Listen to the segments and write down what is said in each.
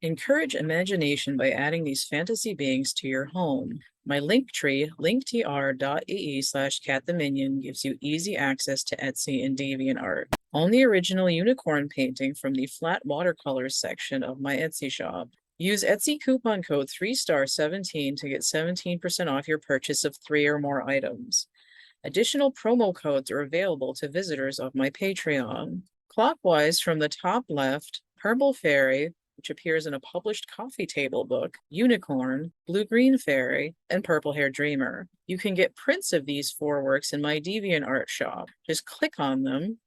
Encourage imagination by adding these fantasy beings to your home. My link tree, linktr.ee/cattheminion, gives you easy access to Etsy and DeviantArt. Own the original unicorn painting from the flat watercolors section of my Etsy shop. Use Etsy coupon code 3star17 to get 17% off your purchase of 3 or more items. Additional promo codes are available to visitors of my Patreon. Clockwise from the top left, Purple Fairy, which appears in a published coffee table book, Unicorn, Blue-Green Fairy, and Purple Hair Dreamer. You can get prints of these 4 works in my DeviantArt shop. Just click on them,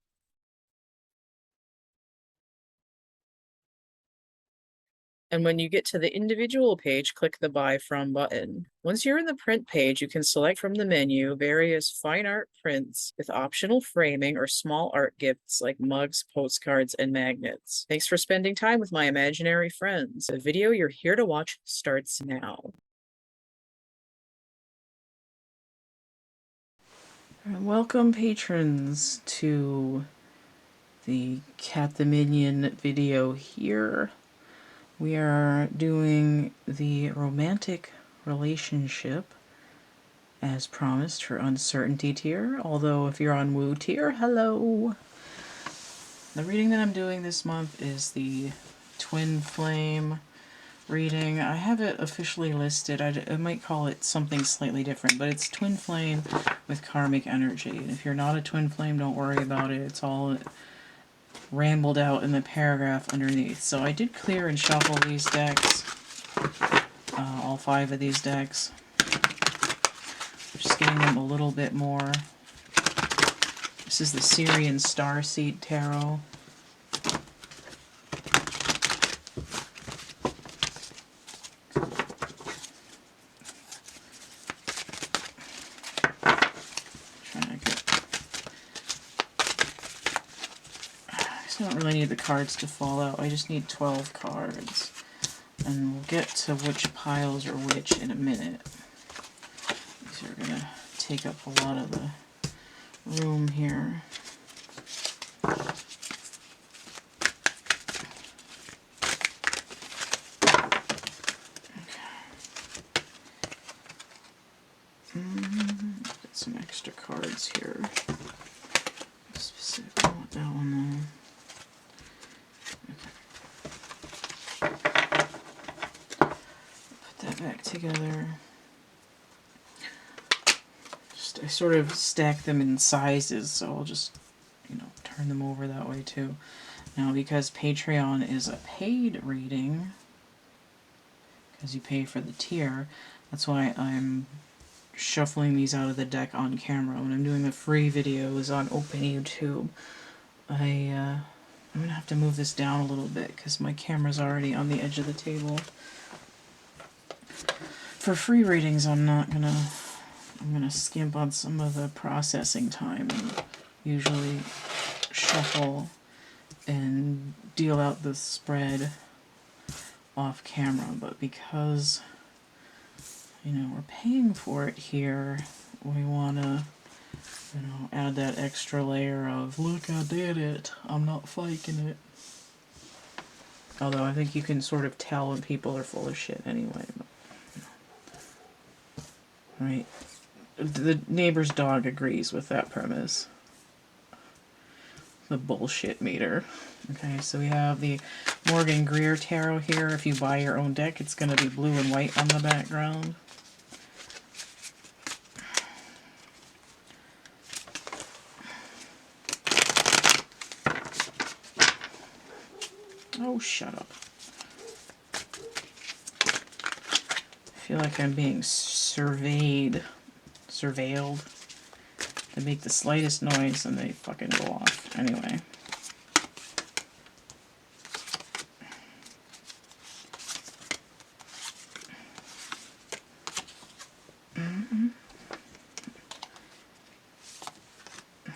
and when you get to the individual page, click the Buy From button. Once you're in the print page, you can select from the menu various fine art prints with optional framing or small art gifts like mugs, postcards, and magnets. Thanks for spending time with my imaginary friends. The video you're here to watch starts now. Welcome, patrons, to the Cat the Minion video here. We are doing the romantic relationship as promised for uncertainty tier, although if you're on woo tier, hello! The reading that I'm doing this month is the Twin Flame reading. I have it officially listed. I might call it something slightly different, but it's Twin Flame with Karmic energy. And if you're not a Twin Flame, don't worry about it. It's all rambled out in the paragraph underneath. So I did clear and shuffle these decks, all 5 of these decks. Just getting them a little bit more. This is the Syrian Starseed Tarot. I don't really need the cards to fall out. I just need 12 cards. And we'll get to which piles are which in a minute. These are going to take up a lot of the room here. Get some extra cards here. Specifically, I want that one there. Back together. I sort of stack them in sizes, so I'll just, turn them over that way too. Now, because Patreon is a paid reading, because you pay for the tier, that's why I'm shuffling these out of the deck on camera. When I'm doing the free videos on Open YouTube, I'm going to have to move this down a little bit because my camera's already on the edge of the table. For free readings, I'm gonna skimp on some of the processing time and usually shuffle and deal out the spread off camera, but because we're paying for it here, we wanna add that extra layer of, look, I did it, I'm not faking it. Although I think you can sort of tell when people are full of shit anyway. But, right? The neighbor's dog agrees with that premise. The bullshit meter. Okay, so we have the Morgan Greer Tarot here. If you buy your own deck, it's going to be blue and white on the background. Oh, shut up. I feel like I'm being surveilled. They make the slightest noise and they fucking go off. Anyway. Okay.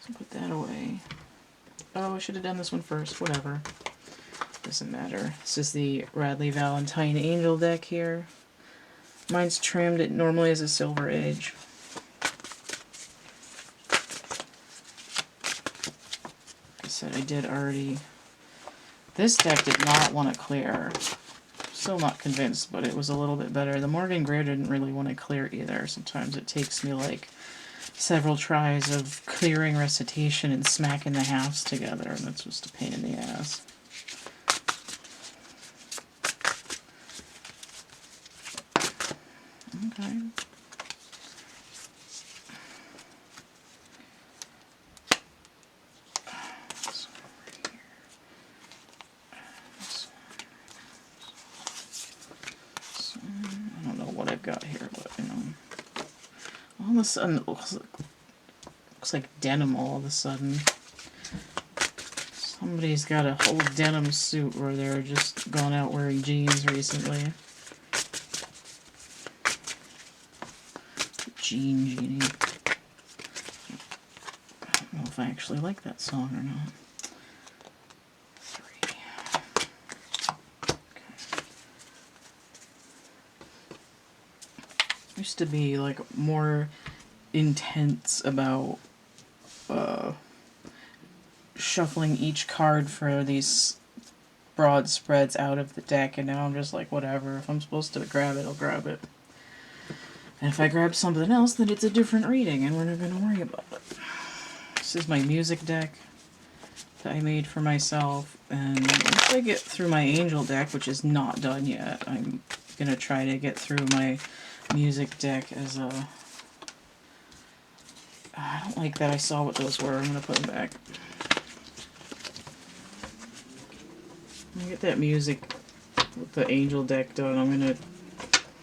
So put that away. Oh, I should have done this one first. Whatever. Doesn't matter. This is the Radley Valentine Angel deck here. Mine's trimmed. It normally has a silver edge. said, I did already... This deck did not want to clear. Still not convinced, but it was a little bit better. The Morgan Greer didn't really want to clear either. Sometimes it takes me like several tries of clearing recitation and smacking the halves together, and that's just a pain in the ass. Okay. I don't know what I've got here, but you know, all of a sudden it looks like denim. All of a sudden, somebody's got a whole denim suit where they're just gone out wearing jeans recently. Genie. I don't know if I actually like that song or not. 3. Okay. Used to be like more intense about shuffling each card for these broad spreads out of the deck, and now I'm just like, whatever. If I'm supposed to grab it, I'll grab it. And if I grab something else, then it's a different reading, and we're not going to worry about it. This is my music deck that I made for myself, and once I get through my angel deck, which is not done yet, I'm going to try to get through my music deck as a... I don't like that I saw what those were. I'm going to put them back. When I get that music with the angel deck done, I'm going to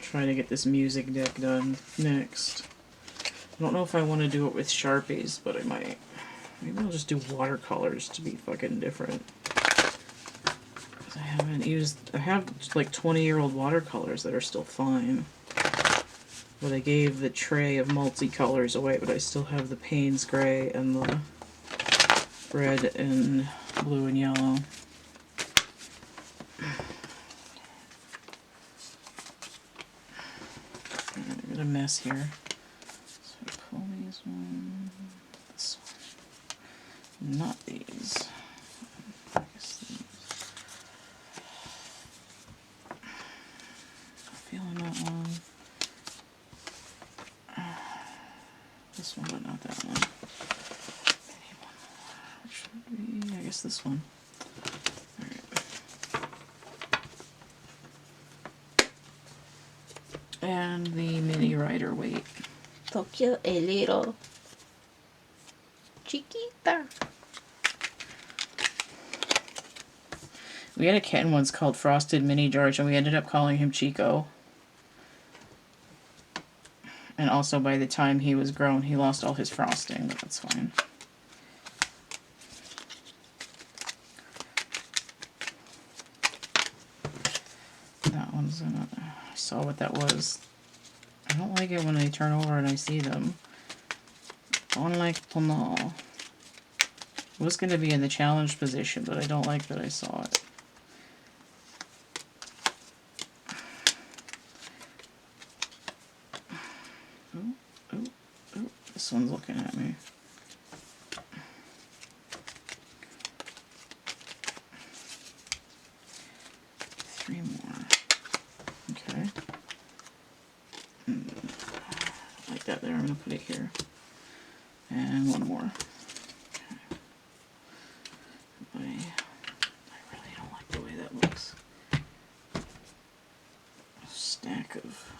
try to get this music deck done next. I don't know if I want to do it with Sharpies, but I might. Maybe I'll just do watercolors to be fucking different. Because I haven't used... I have like 20-year-old watercolors that are still fine. But I gave the tray of multicolors away, but I still have the Payne's Gray and the red and blue and yellow. I got a mess here. So I pull these one, this one, not these. I guess these. I'm feeling that one. This one, but not that one. Maybe one more. Which would be, I guess this one. And the mini rider weight. Tokyo a little chiquita. We had a kitten once called Frosted Mini George, and we ended up calling him Chico. And also, by the time he was grown, he lost all his frosting, but that's fine. That one's gonna... I saw what that was. I don't like it when I turn over and I see them. Don't like to know. It was going to be in the challenge position, but I don't like that I saw it. Oh, oh, oh. This one's looking at me. Three more. Okay. Like that there. I'm going to put it here. And one more. Okay. I really don't like the way that looks. A stack of...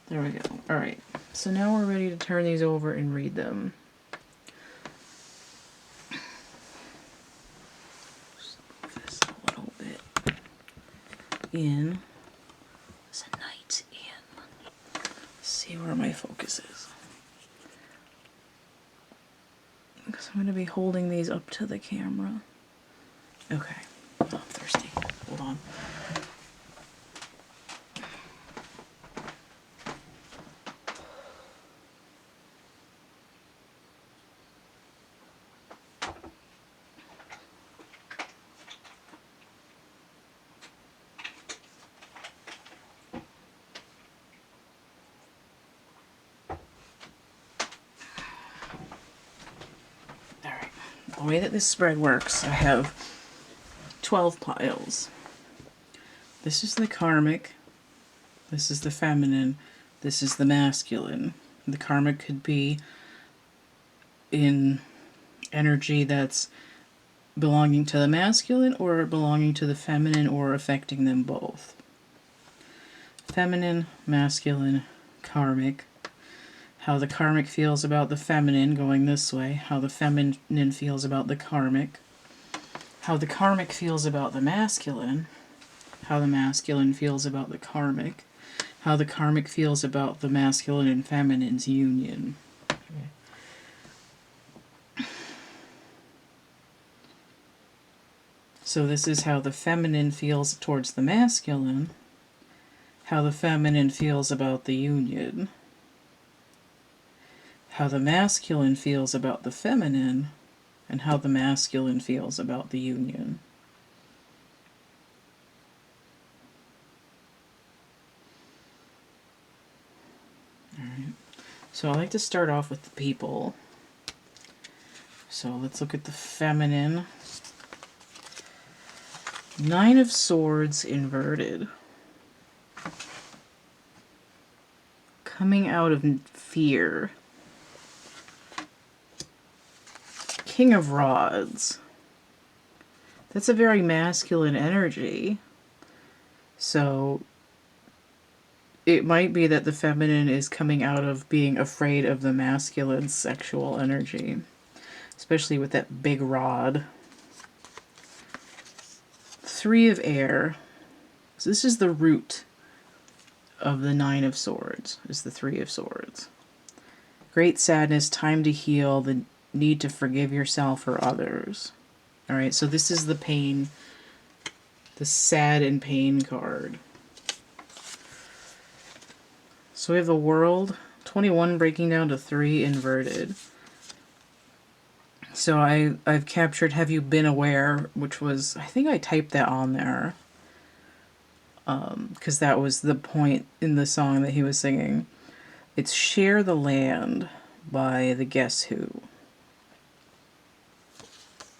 There we go. Alright. So now we're ready to turn these over and read them. Just move this a little bit in. There's a knight in. Let's see where my focus is. Because I'm going to be holding these up to the camera. Okay. Oh, I'm thirsty. Hold on. way that this spread works, I have 12 piles. This is the karmic, this is the feminine, this is the masculine. The karmic could be in energy that's belonging to the masculine or belonging to the feminine or affecting them both. Feminine, masculine, karmic. How the karmic feels about the feminine going this way. How the feminine feels about the karmic. How the karmic feels about the masculine. How the masculine feels about the karmic. How the karmic feels about the masculine and feminine's union. Okay. So this is how the feminine feels towards the masculine. How the feminine feels about the union. How the masculine feels about the feminine, and how the masculine feels about the union. Alright, so I like to start off with the people. So let's look at the feminine. Nine of Swords inverted. Coming out of fear. King of Rods. That's a very masculine energy. So it might be that the feminine is coming out of being afraid of the masculine sexual energy. Especially with that big rod. Three of Air. So this is the root of the Nine of Swords, is the Three of Swords. Great sadness, time to heal, the need to forgive yourself or others. Alright, so this is the pain, the sad and pain card. So we have the World, 21 breaking down to 3 inverted. So I've captured Have You Been Aware, which was, I think I typed that on there. Because that was the point in the song that he was singing. It's Share the Land by the Guess Who.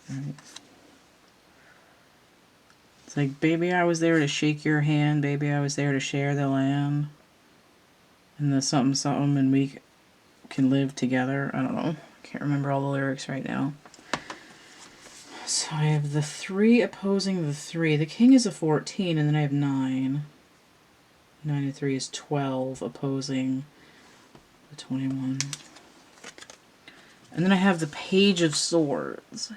Right. It's like, baby, I was there to shake your hand. Baby, I was there to share the land. And the something something and we can live together. I don't know. I can't remember all the lyrics right now. So I have the 3 opposing the 3. The king is a 14 and then I have 9. 9 and 3 is 12 opposing the 21. And then I have the Page of Swords.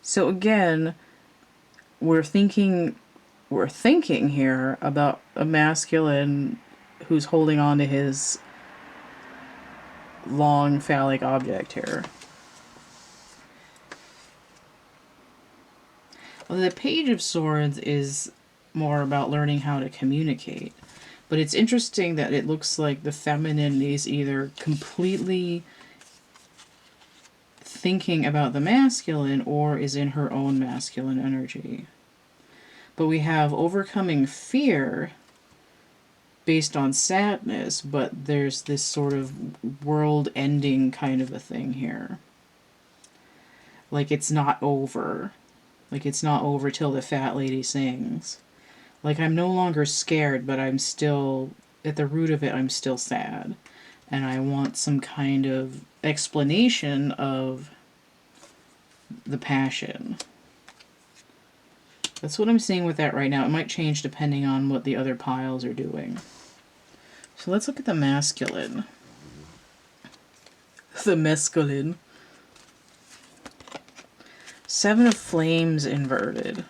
So again, we're thinking here about a masculine who's holding on to his long phallic object here. Well, the Page of Swords is more about learning how to communicate. But it's interesting that it looks like the feminine is either completely thinking about the masculine or is in her own masculine energy. But we have overcoming fear based on sadness, but there's this sort of world-ending kind of a thing here. Like it's not over. Like it's not over till the fat lady sings. Like I'm no longer scared, but I'm still, at the root of it, I'm still sad. And I want some kind of explanation of the passion. That's what I'm seeing with that right now. It might change depending on what the other piles are doing. So let's look at the masculine. The masculine. 7 of Flames inverted.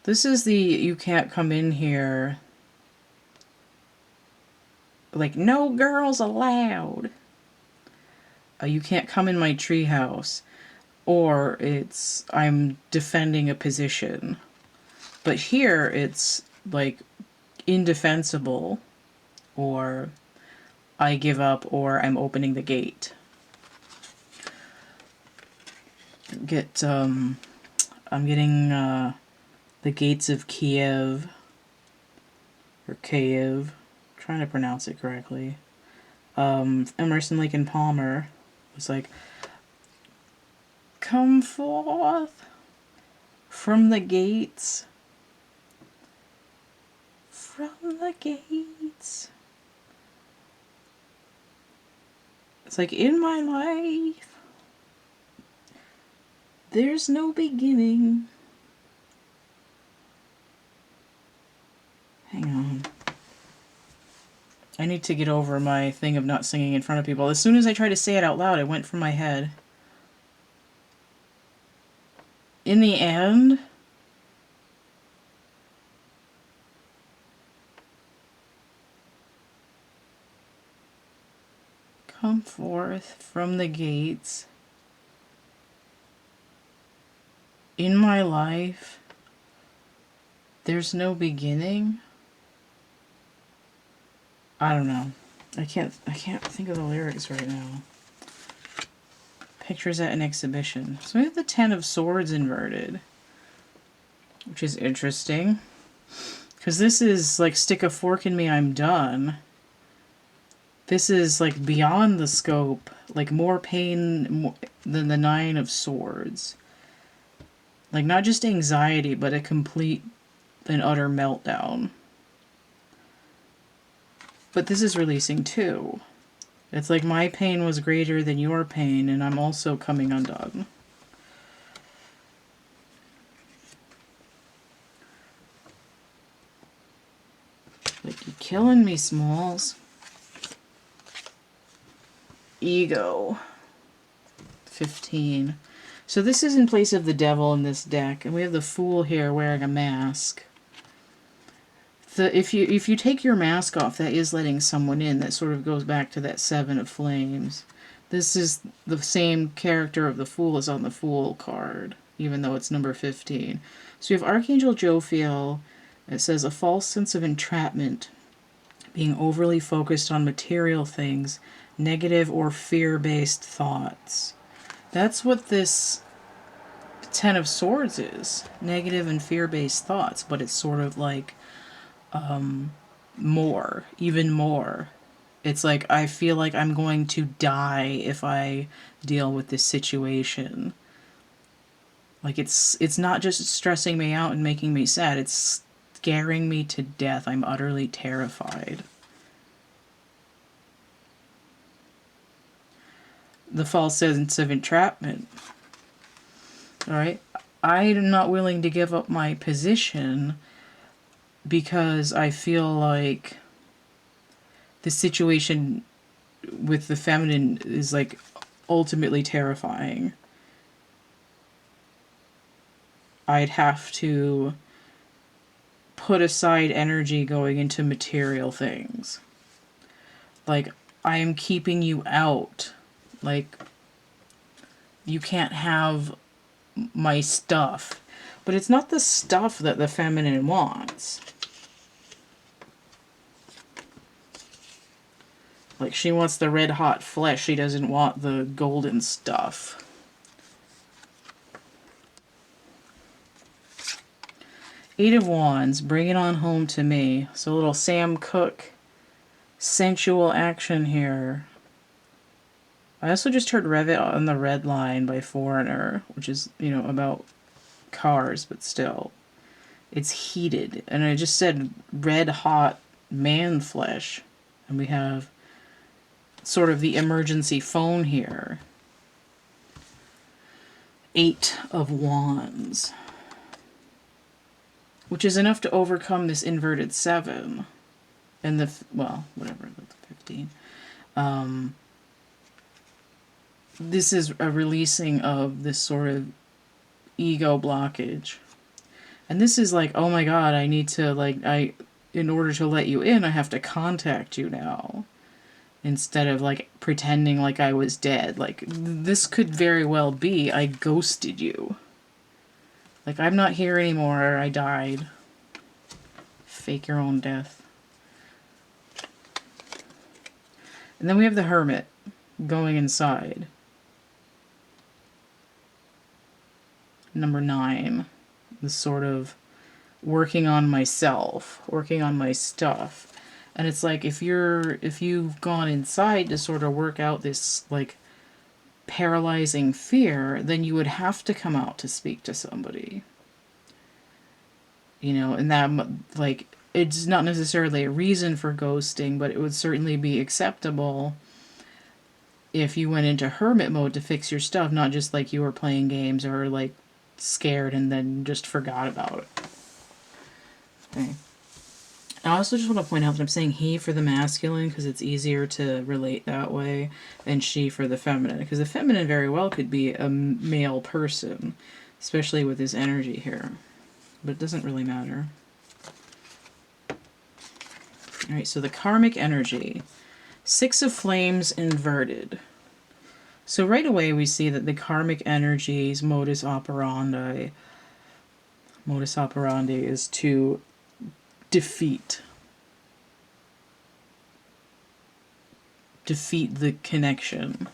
This is the you can't come in here. Like, no girls allowed. You can't come in my treehouse. Or it's, I'm defending a position. But here it's like indefensible. Or I give up, or I'm opening the gate. I'm getting the gates of Kiev. Or Kiev. Trying to pronounce it correctly. Emerson, Lake and Palmer was like, Come forth from the gates. From the gates. It's like, in my life, there's no beginning. Hang on. I need to get over my thing of not singing in front of people. As soon as I tried to say it out loud, it went from my head. In the end, come forth from the gates. In my life, there's no beginning. I don't know. I can't think of the lyrics right now. Pictures at an exhibition. So we have the 10 of Swords inverted, which is interesting. Because this is like, stick a fork in me, I'm done. This is like beyond the scope, like more pain than the 9 of Swords. Like not just anxiety, but a complete and utter meltdown. But this is releasing too. It's like my pain was greater than your pain, and I'm also coming undone. Like, you're killing me, Smalls. Ego. 15. So this is in place of the devil in this deck, and we have the Fool here wearing a mask. If you take your mask off, that is letting someone in. That sort of goes back to that 7 of Flames. This is the same character of the Fool as on the Fool card, even though it's number 15. So you have Archangel Jophiel. It says, a false sense of entrapment, being overly focused on material things, negative or fear-based thoughts. That's what this 10 of Swords is. Negative and fear-based thoughts, but it's sort of like more, even more. It's like, I feel like I'm going to die if I deal with this situation. Like, it's not just stressing me out and making me sad, it's scaring me to death. I'm utterly terrified. The false sense of entrapment. Alright? I'm not willing to give up my position because I feel like the situation with the feminine is like ultimately terrifying. I'd have to put aside energy going into material things. Like, I am keeping you out. Like, you can't have my stuff. But it's not the stuff that the feminine wants. Like, she wants the red hot flesh. She doesn't want the golden stuff. Eight of Wands, bring it on home to me. So a little Sam Cooke sensual action here. I also just heard Rev It on the Red Line by Foreigner, which is, you know, about cars, but still. It's heated. And I just said red hot man flesh. And we have sort of the emergency phone here. Eight of Wands. Which is enough to overcome this inverted 7. And the, well, whatever, the 15. This is a releasing of this sort of ego blockage. And this is like, oh my god, I need to, like, in order to let you in, I have to contact you now. Instead of, like, pretending like I was dead. Like, this could very well be I ghosted you. Like, I'm not here anymore, I died. Fake your own death. And then we have the Hermit going inside. Number 9. This sort of working on myself, working on my stuff. And it's like, if you've gone inside to sort of work out this, like, paralyzing fear, then you would have to come out to speak to somebody. You know, and that, like, it's not necessarily a reason for ghosting, but it would certainly be acceptable if you went into hermit mode to fix your stuff, not just like you were playing games or like scared and then just forgot about it. Okay. I also just want to point out that I'm saying he for the masculine because it's easier to relate that way than she for the feminine, because the feminine very well could be a male person, especially with his energy here, but it doesn't really matter. Alright, so the karmic energy. 6 of Flames inverted. So right away we see that the karmic energy's modus operandi is to defeat the connection.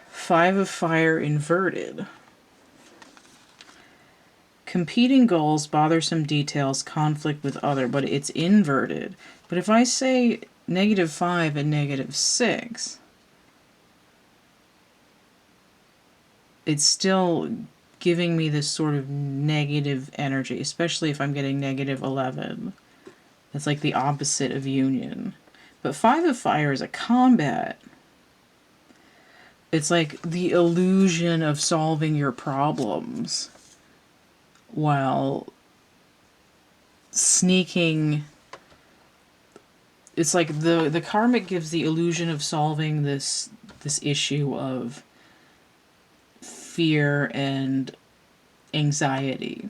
Five of Fire inverted. Competing goals, bothersome details, conflict with other, but it's inverted. But if I say -5 and -6, it's still giving me this sort of negative energy, especially if I'm getting -11. That's like the opposite of union. But 5 of Fire is a combat. It's like the illusion of solving your problems while sneaking. It's like the karmic gives the illusion of solving this issue of fear and anxiety.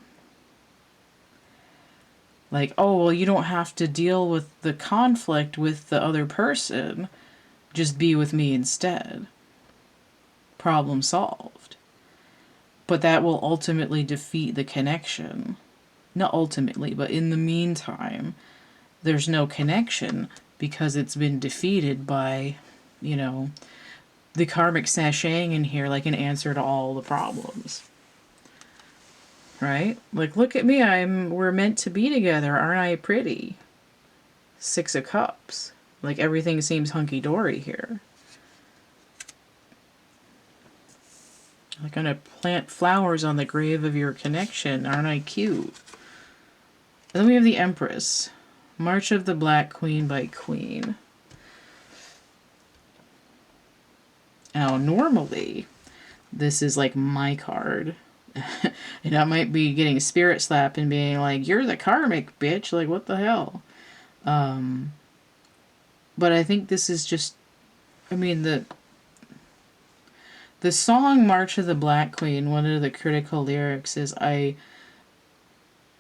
Like, oh, well, you don't have to deal with the conflict with the other person. Just be with me instead. Problem solved. But that will ultimately defeat the connection. Not ultimately, but in the meantime, there's no connection because it's been defeated by, you know, the karmic sashaying in here like an answer to all the problems. Right? Like, look at me, we're meant to be together, aren't I pretty? 6 of Cups. Like, everything seems hunky-dory here. I'm gonna plant flowers on the grave of your connection, aren't I cute? And then we have the Empress. March of the Black Queen by Queen. Now, normally, this is like my card. And I might be getting a spirit slap and being like, you're the karmic, bitch. Like, what the hell? But I think this is just, I mean, the song March of the Black Queen, one of the critical lyrics is, I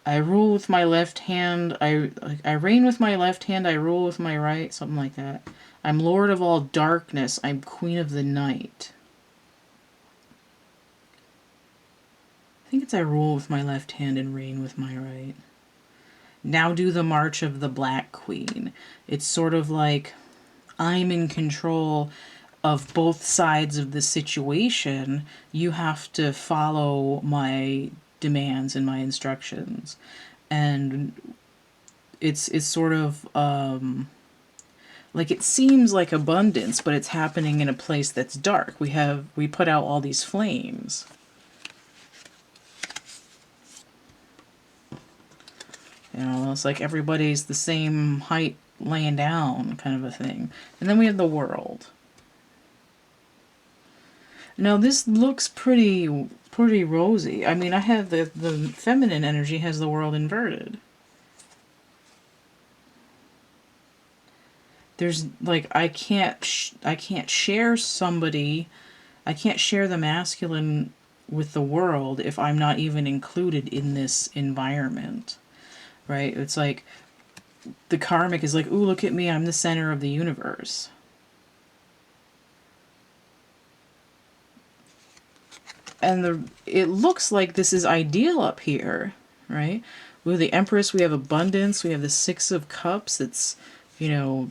rule with my left hand, I reign with my left hand, I rule with my right, something like that. I'm lord of all darkness, I'm queen of the night. I think it's I rule with my left hand and reign with my right. Now do the March of the Black Queen. It's sort of like I'm in control of both sides of the situation. You have to follow my demands and my instructions. And it's sort of like, it seems like abundance, but it's happening in a place that's dark. We put out all these flames. You know, it's like everybody's the same height laying down, kind of a thing. And then we have the World. Now this looks pretty rosy. I mean, I have the feminine energy has the World inverted. There's like, I can't share somebody. I can't share the masculine with the world if I'm not even included in this environment. Right? It's like the karmic is like, ooh, look at me, I'm the center of the universe. And it looks like this is ideal up here, right? We have the Empress, we have abundance, we have the 6 of Cups. It's, you know,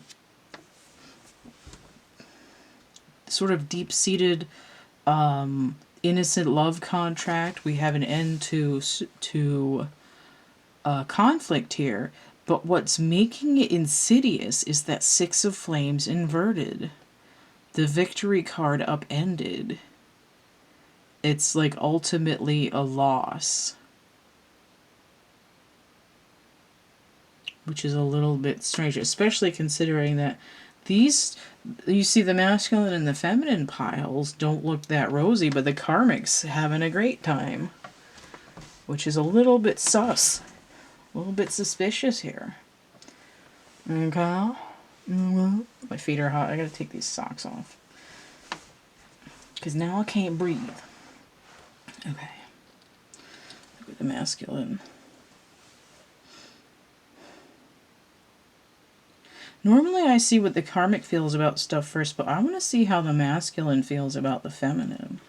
sort of deep-seated, innocent love contract. We have an end to conflict here. But what's making it insidious is that Six of Flames inverted. The victory card upended. It's like ultimately a loss. Which is a little bit strange, especially considering that these, you see the masculine and the feminine piles don't look that rosy, but the karmic's having a great time. Which is a little bit sus. A little bit suspicious here. Okay. My feet are hot. I gotta take these socks off. Because now I can't breathe. Okay. Look at the masculine. Normally I see what the karmic feels about stuff first, but I want to see how the masculine feels about the feminine.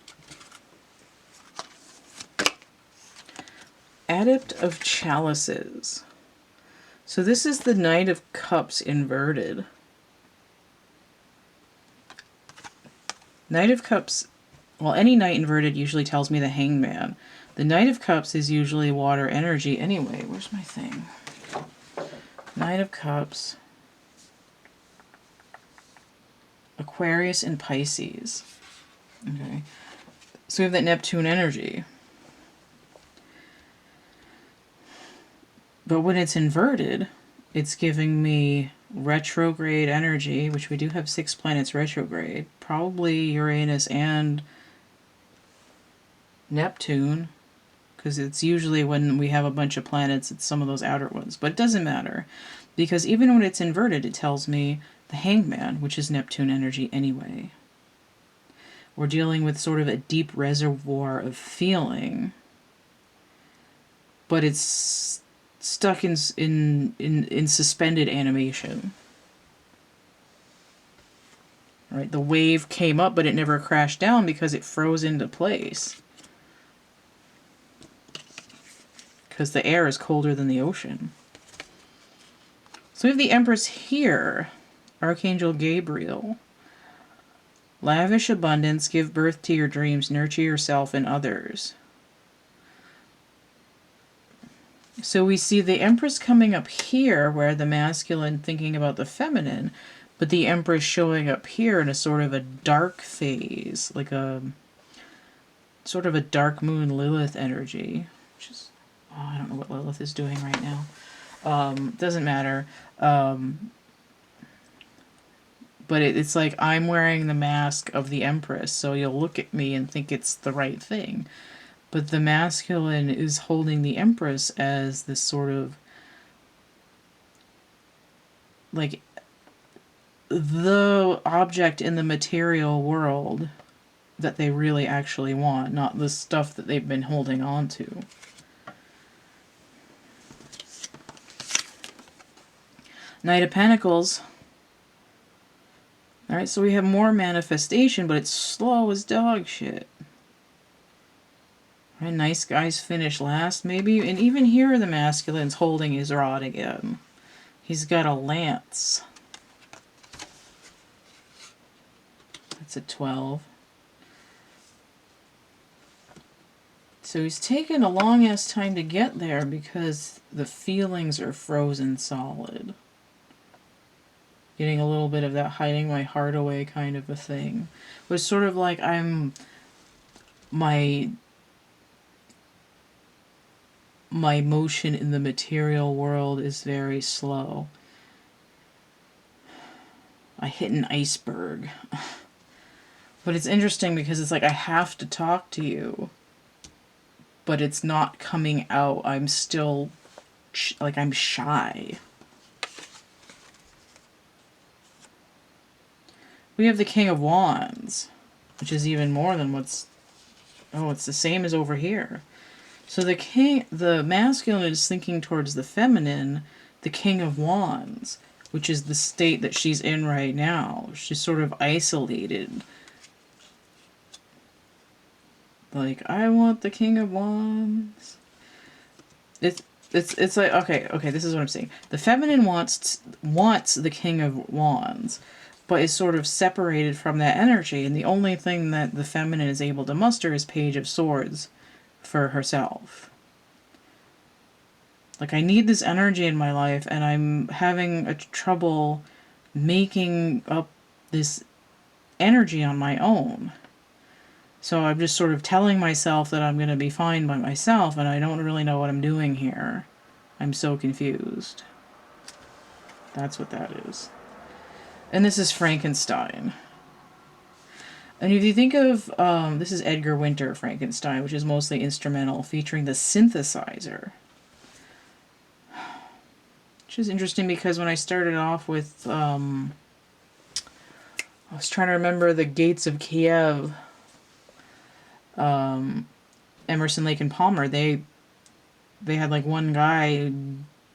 Adept of Chalices. So this is the Knight of Cups inverted. Knight of Cups, well, any Knight inverted usually tells me the Hangman. The Knight of Cups is usually water energy. Anyway, where's my thing? Knight of Cups. Aquarius and Pisces. Okay. So we have that Neptune energy. But when it's inverted, it's giving me retrograde energy, which we do have 6 planets retrograde. Probably Uranus and Neptune, because it's usually when we have a bunch of planets, it's some of those outer ones. But it doesn't matter, because even when it's inverted, it tells me the Hangman, which is Neptune energy anyway. We're dealing with sort of a deep reservoir of feeling, but it's stuck in suspended animation. Right? The wave came up, but it never crashed down because it froze into place. Because the air is colder than the ocean. So we have the Empress here. Archangel Gabriel. Lavish abundance, give birth to your dreams, nurture yourself and others. So we see the Empress coming up here, where the masculine thinking about the feminine, but the Empress showing up here in a sort of a dark phase, like a sort of a dark moon Lilith energy. Which is, oh, I don't know what Lilith is doing right now. Doesn't matter. But it's like I'm wearing the mask of the Empress, so you'll look at me and think it's the right thing. But the masculine is holding the Empress as this sort of, like, the object in the material world that they really actually want, not the stuff that they've been holding on to. Knight of Pentacles. Alright, so we have more manifestation, but it's slow as dog shit. Alright, nice guys finish last, maybe. And even here the masculine's holding his rod again. He's got a lance. That's a 12. So he's taken a long-ass time to get there because the feelings are frozen solid. Getting a little bit of that hiding my heart away kind of a thing. It was sort of like my motion in the material world is very slow. I hit an iceberg. But it's interesting because it's like I have to talk to you, but it's not coming out. I'm still, like, I'm shy. We have the King of Wands, which is even more than what's... Oh, it's the same as over here. So the masculine is thinking towards the feminine, the King of Wands, which is the state that she's in right now. She's sort of isolated. Like, I want the King of Wands. It's like, okay, this is what I'm saying. The feminine wants the King of Wands, but is sort of separated from that energy, and the only thing that the feminine is able to muster is Page of Swords for herself. Like, I need this energy in my life, and I'm having a trouble making up this energy on my own. So I'm just sort of telling myself that I'm going to be fine by myself, and I don't really know what I'm doing here. I'm so confused. That's what that is. And this is Frankenstein. And if you think of, this is Edgar Winter Frankenstein, which is mostly instrumental, featuring the synthesizer. Which is interesting because when I started off with, I was trying to remember the Gates of Kiev, Emerson, Lake, and Palmer, they had like one guy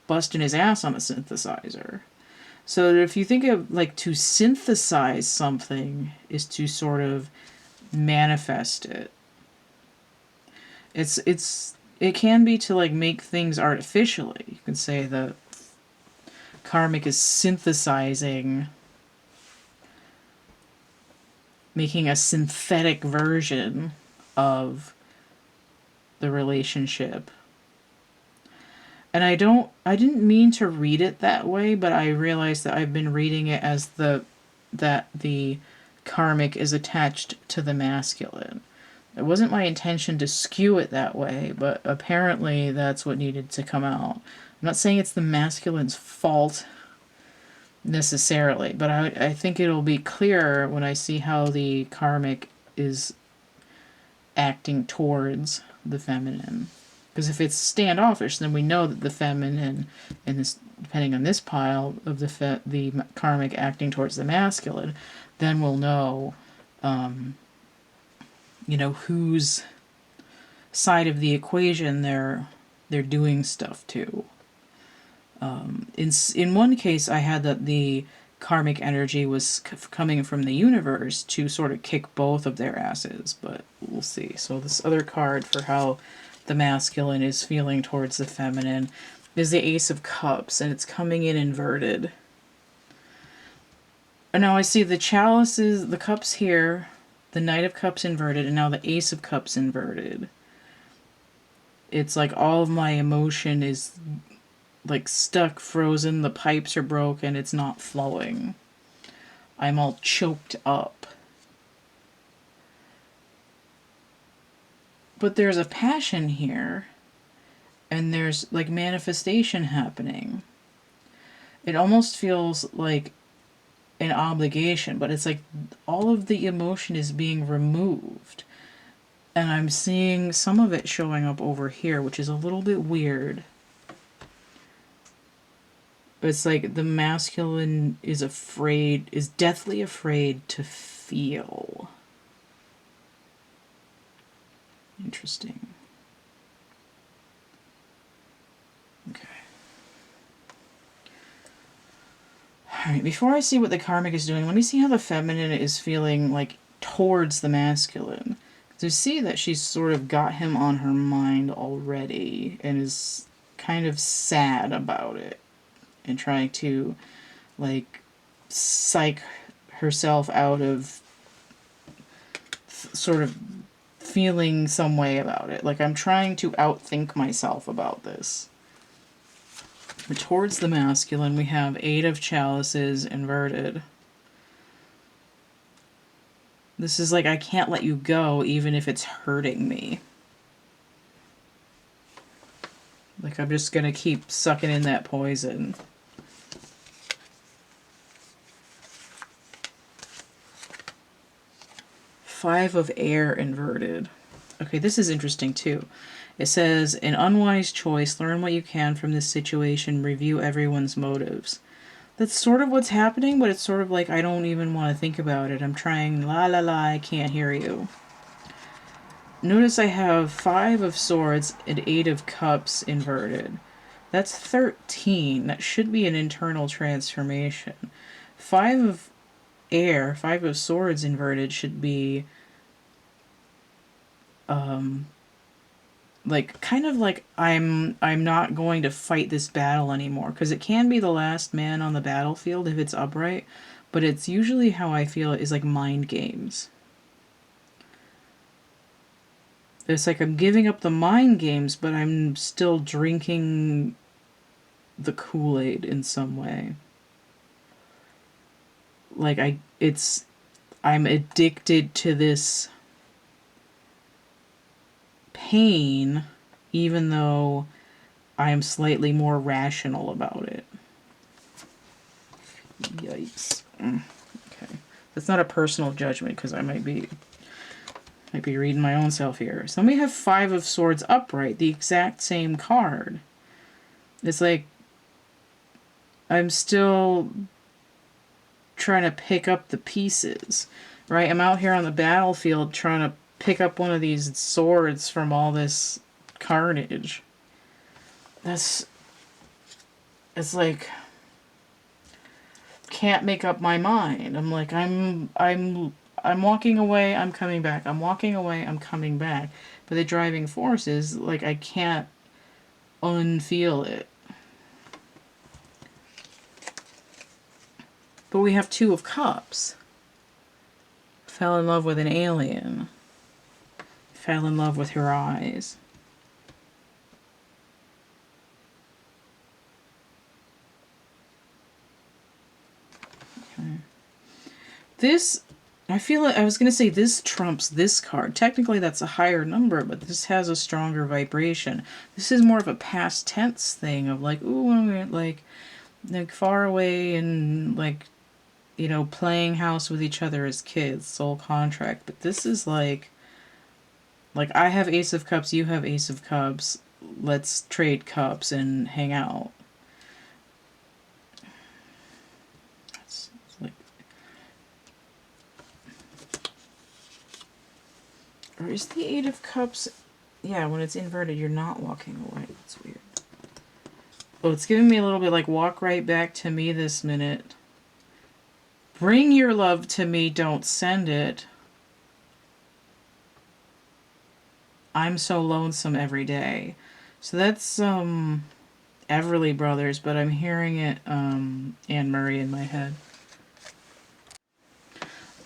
busting his ass on a synthesizer. So if you think of like to synthesize something is to sort of manifest it. It can be to like make things artificially. You can say that karmic is synthesizing, making a synthetic version of the relationship. And I didn't mean to read it that way, but I realized that I've been reading it as that the karmic is attached to the masculine. It wasn't my intention to skew it that way, but apparently that's what needed to come out. I'm not saying it's the masculine's fault necessarily, but I think it'll be clearer when I see how the karmic is acting towards the feminine. Because if it's standoffish, then we know that the feminine, in this, depending on this pile of the karmic acting towards the masculine, then we'll know, whose side of the equation they're doing stuff to. In one case, I had that the karmic energy was coming from the universe to sort of kick both of their asses, but we'll see. So this other card for how the masculine is feeling towards the feminine is the Ace of Cups, and it's coming in inverted. And now I see the chalices, the cups here, the Knight of Cups inverted, and now the Ace of Cups inverted. It's like all of my emotion is like stuck, frozen, the pipes are broken, it's not flowing. I'm all choked up. But there's a passion here, and there's like manifestation happening. It almost feels like an obligation, but it's like all of the emotion is being removed. And I'm seeing some of it showing up over here, which is a little bit weird. But it's like the masculine is deathly afraid to feel. Interesting. Okay. Alright, before I see what the karmic is doing, let me see how the feminine is feeling like towards the masculine. To see that she's sort of got him on her mind already and is kind of sad about it and trying to like psych herself out of sort of feeling some way about it. Like I'm trying to outthink myself about this. But towards the masculine, we have Eight of Chalices inverted. This is like, I can't let you go even if it's hurting me. Like I'm just gonna keep sucking in that poison. Five of Air inverted. Okay, this is interesting too. It says, an unwise choice, learn what you can from this situation, review everyone's motives. That's sort of what's happening, but it's sort of like I don't even want to think about it. I'm trying, la la la, I can't hear you. Notice I have Five of Swords and Eight of Cups inverted. That's 13. That should be an internal transformation. Five of Air, Five of Swords inverted should be like kind of like I'm not going to fight this battle anymore, because it can be the last man on the battlefield if it's upright, but it's usually how I feel it is like mind games. It's like I'm giving up the mind games, but I'm still drinking the Kool-Aid in some way. Like I'm addicted to this pain, even though I'm slightly more rational about it. Yikes. Okay. That's not a personal judgment, because I might be reading my own self here. So then we have 5 of Swords upright, the exact same card. It's like I'm still trying to pick up the pieces, right? I'm out here on the battlefield trying to pick up one of these swords from all this carnage. It's like, can't make up my mind. I'm like, I'm walking away, I'm coming back. I'm walking away, I'm coming back. But the driving force is, like, I can't unfeel it. But we have 2 of Cups. Fell in love with an alien. Fell in love with her eyes. Okay. This, I feel like, I was going to say this trumps this card. Technically that's a higher number, but this has a stronger vibration. This is more of a past tense thing of like, ooh, we're like far away and like, you know, playing house with each other as kids, soul contract. But this is like I have Ace of Cups, you have Ace of Cups. Let's trade cups and hang out. It's like, or is the 8 of Cups? Yeah, when it's inverted, you're not walking away. That's weird. Oh, it's giving me a little bit like walk right back to me this minute. Bring your love to me, don't send it. I'm so lonesome every day. So that's Everly Brothers, but I'm hearing it Anne Murray in my head.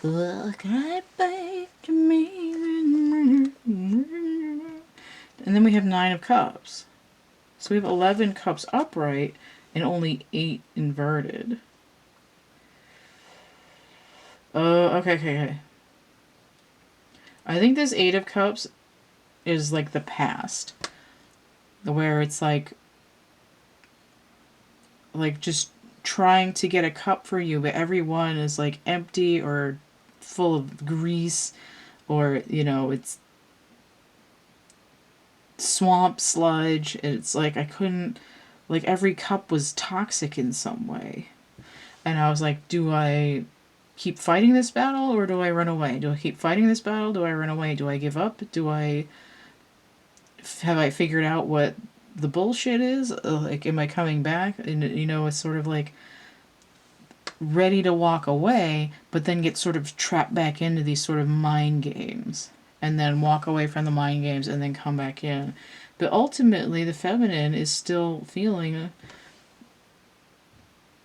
Look right back to me. And then we have 9 of Cups. So we have 11 cups upright and only 8 inverted. Okay. I think this 8 of Cups is like the past. Where it's like just trying to get a cup for you, but every one is like empty or full of grease, or, you know, it's swamp sludge. It's like I couldn't, like every cup was toxic in some way. And I was like, do I keep fighting this battle or do I run away? Do I keep fighting this battle? Do I run away? Do I give up? Have I figured out what the bullshit is? Like, am I coming back? And, you know, it's sort of like ready to walk away, but then get sort of trapped back into these sort of mind games. And then walk away from the mind games and then come back in. But ultimately, the feminine is still feeling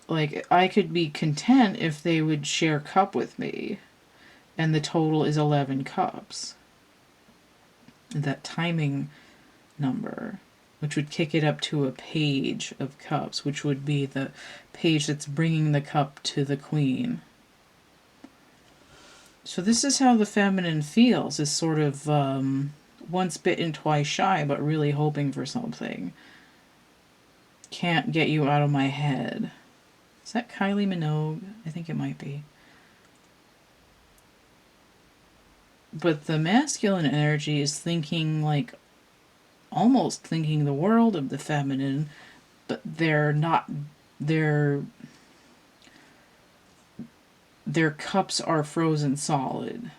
like I could be content if they would share cup with me. And the total is 11 cups. That timing number, which would kick it up to a page of cups, which would be the page that's bringing the cup to the queen. So this is how the feminine feels, is sort of once bitten, twice shy, but really hoping for something. Can't get you out of my head. Is that Kylie Minogue? I think it might be. But the masculine energy is thinking like, almost thinking the world of the feminine, but they're not, their cups are frozen solid.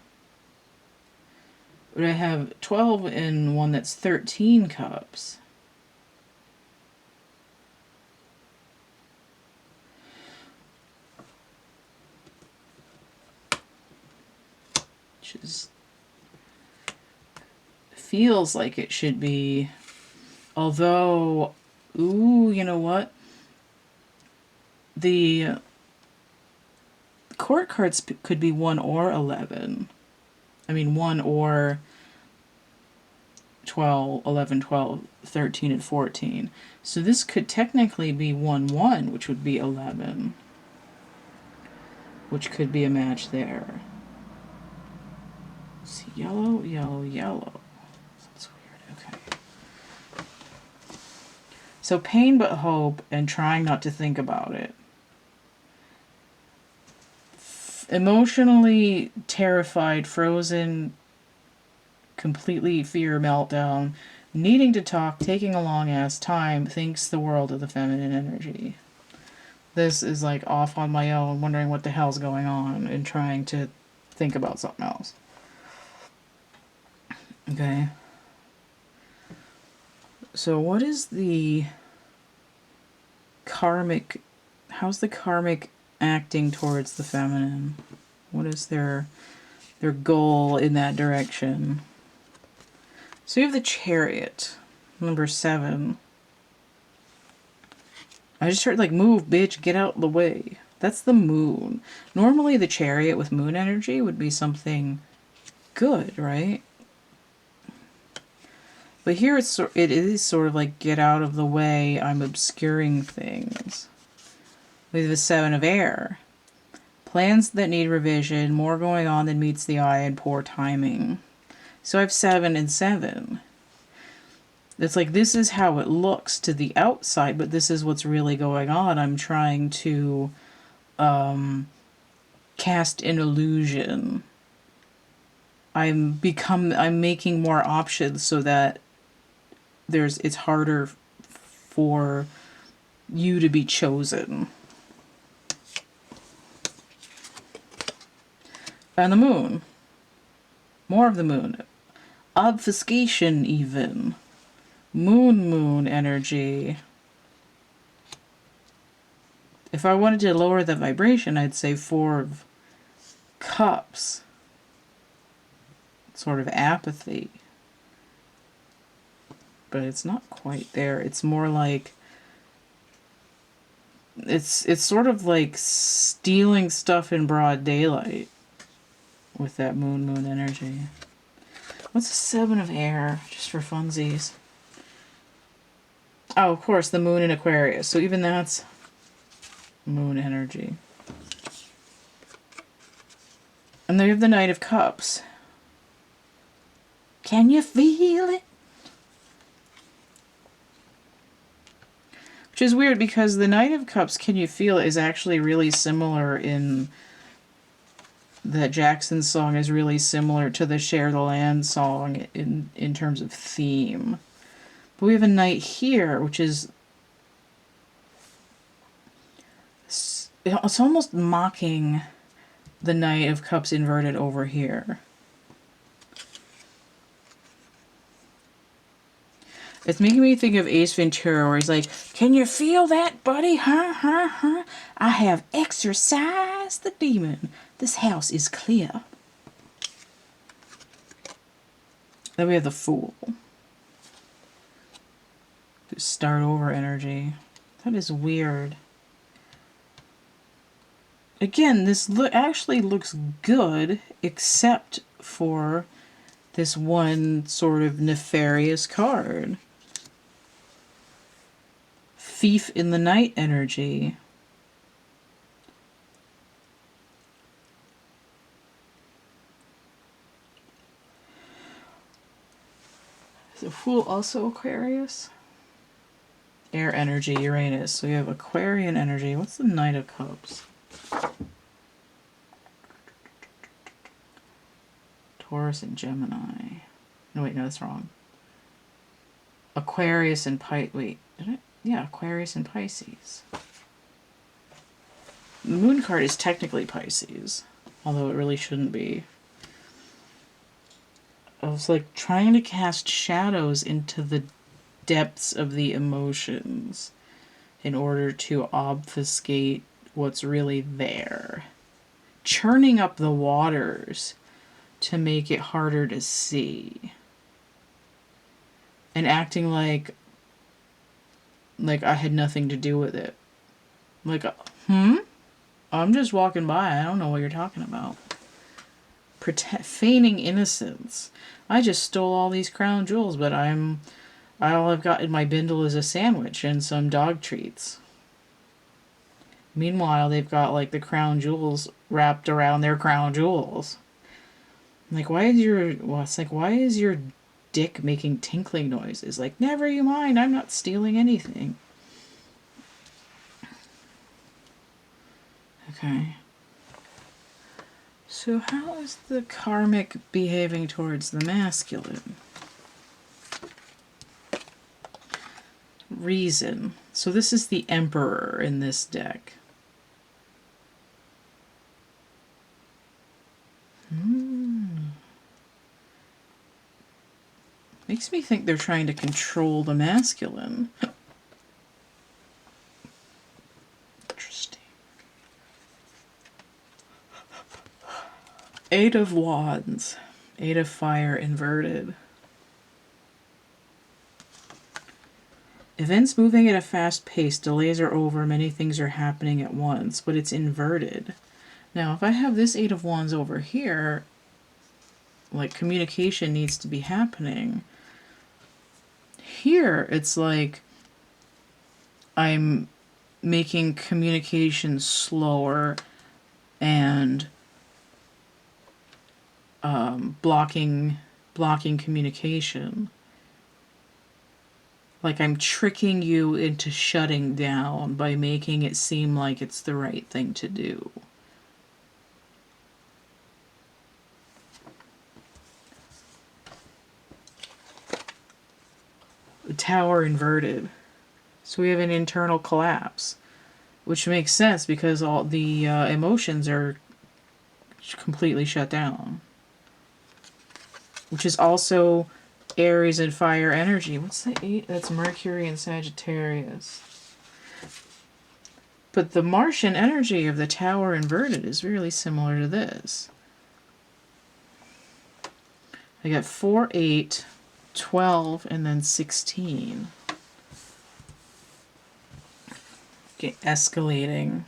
But I have 12 in one that's 13 cups. Which is, feels like it should be, although, ooh, you know what? The court cards could be 1 or 11. I mean, 1 or 12, 11, 12, 13, and 14. So this could technically be 1, 1, which would be 11. Which could be a match there. Let's see, yellow, yellow, yellow. That's weird, okay. So pain but hope and trying not to think about it. Emotionally terrified, frozen, completely fear meltdown, needing to talk, taking a long ass time, thinks the world of the feminine energy. This is like off on my own, wondering what the hell's going on and trying to think about something else. Okay. So what is the karmic, how's the karmic acting towards the feminine? What is their goal in that direction? So you have the Chariot, number 7. I just heard like, move, bitch, get out of the way. That's the moon. Normally the Chariot with moon energy would be something good, right? But here it is sort of like, get out of the way, I'm obscuring things. With the 7 of Air. Plans that need revision, more going on than meets the eye, and poor timing. So I have 7 and 7. It's like, this is how it looks to the outside, but this is what's really going on. I'm trying to cast an illusion. I'm making more options so that it's harder for you to be chosen. And the moon. More of the moon. Obfuscation even. Moon energy. If I wanted to lower the vibration, I'd say 4 of Cups. Sort of apathy. But it's not quite there. It's more like, it's sort of like stealing stuff in broad daylight with that moon energy. What's the 7 of Air, just for funsies? Oh, of course, the moon in Aquarius. So even that's moon energy. And then you have the Knight of Cups. Can you feel it? Which is weird because the Knight of Cups, Can You Feel It, is actually really similar in... That Jackson's song is really similar to the Share the Land song in terms of theme. But we have a Knight here, which is... It's almost mocking the Knight of Cups inverted over here. It's making me think of Ace Ventura, where he's like, can you feel that, buddy? Huh? I have exorcised the demon. This house is clear. Then we have the Fool. Start over energy. That is weird. Again, this actually looks good, except for this one sort of nefarious card. Thief in the Night energy. Is the Fool also Aquarius? Air energy, Uranus. So you have Aquarian energy. What's the Knight of Cups? Taurus and Gemini. No, wait, no, that's wrong. Aquarius and wait, did it? Yeah, Aquarius and Pisces. The Moon card is technically Pisces, although it really shouldn't be. I was like trying to cast shadows into the depths of the emotions in order to obfuscate what's really there. Churning up the waters to make it harder to see. And acting like I had nothing to do with it. Like, I'm just walking by. I don't know what you're talking about. feigning innocence. I just stole all these crown jewels, but all I've got in my bindle is a sandwich and some dog treats. Meanwhile, they've got like the crown jewels wrapped around their crown jewels. Like, why is your dick making tinkling noises? Like, never you mind, I'm not stealing anything. Okay. So how is the karmic behaving towards the masculine? Reason. So this is the Emperor in this deck. Makes me think they're trying to control the masculine. Interesting. Eight of Wands. Eight of Fire inverted. Events moving at a fast pace. Delays are over. Many things are happening at once, but it's inverted. Now, if I have this Eight of Wands over here, like communication needs to be happening. Here, it's like I'm making communication slower and blocking communication. Like I'm tricking you into shutting down by making it seem like it's the right thing to do. The Tower inverted. So we have an internal collapse, which makes sense because all the emotions are completely shut down. Which is also Aries and fire energy. What's the 8? That's Mercury and Sagittarius. But the Martian energy of the Tower inverted is really similar to this. I got 4, 8, 12, and then 16. Okay, escalating.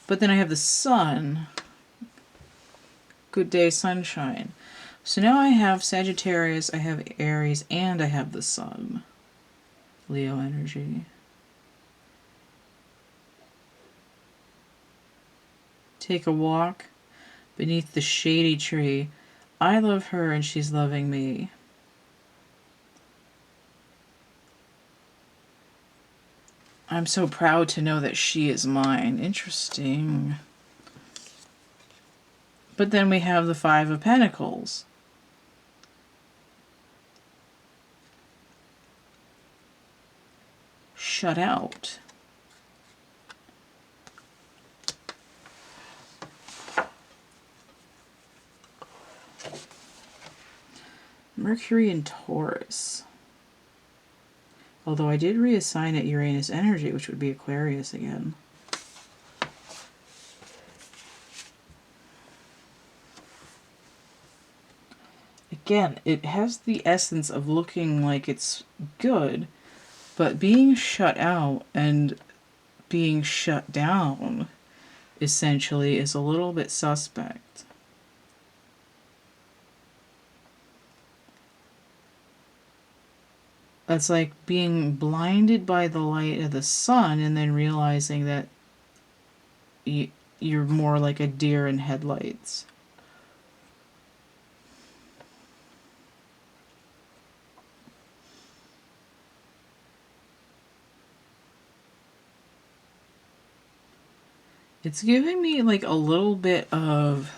But then I have the Sun. Good day, sunshine. So now I have Sagittarius, I have Aries, and I have the Sun. Leo energy. Take a walk beneath the shady tree. I love her and she's loving me. I'm so proud to know that she is mine. Interesting. But then we have the Five of Pentacles. Shut out. Mercury in Taurus. Although I did reassign it Uranus energy, which would be Aquarius again. Again, it has the essence of looking like it's good, but being shut out and being shut down, essentially, is a little bit suspect. That's like being blinded by the light of the sun and then realizing that you're more like a deer in headlights. It's giving me like a little bit of...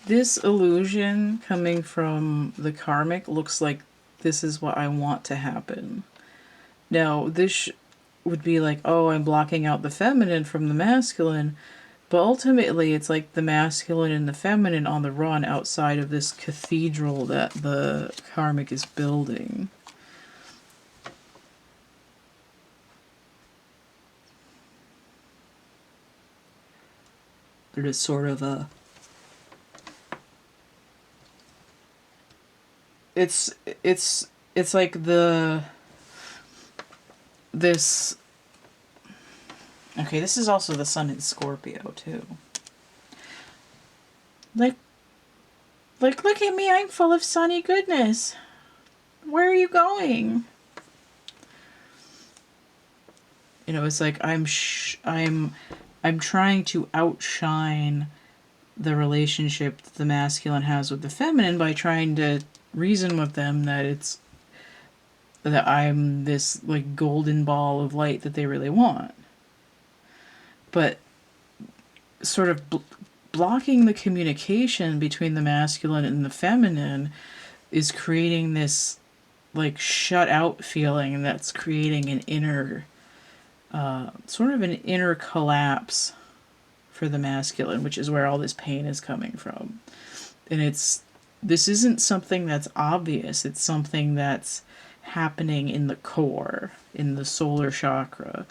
This illusion coming from the karmic looks like this is what I want to happen. Now, this would be like, oh, I'm blocking out the feminine from the masculine, but ultimately it's like the masculine and the feminine on the run outside of this cathedral that the karmic is building. They're just sort of a... It's like the this... Okay, this is also the sun in Scorpio, too. Like, look at me, I'm full of sunny goodness. Where are you going? You know, it's like I'm trying to outshine the relationship that the masculine has with the feminine by trying to reason with them that I'm this like golden ball of light that they really want. But sort of blocking the communication between the masculine and the feminine is creating this like shut out feeling, and that's creating an inner sort of an inner collapse for the masculine, which is where all this pain is coming from. And this isn't something that's obvious, it's something that's happening in the core, in the solar chakra,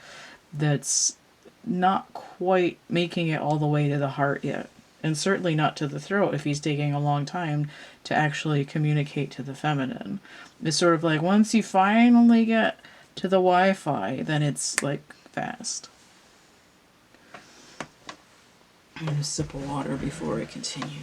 that's not quite making it all the way to the heart yet. And certainly not to the throat if he's taking a long time to actually communicate to the feminine. It's sort of like once you finally get to the Wi-Fi, then it's like fast. I'm going to sip of water before I continue.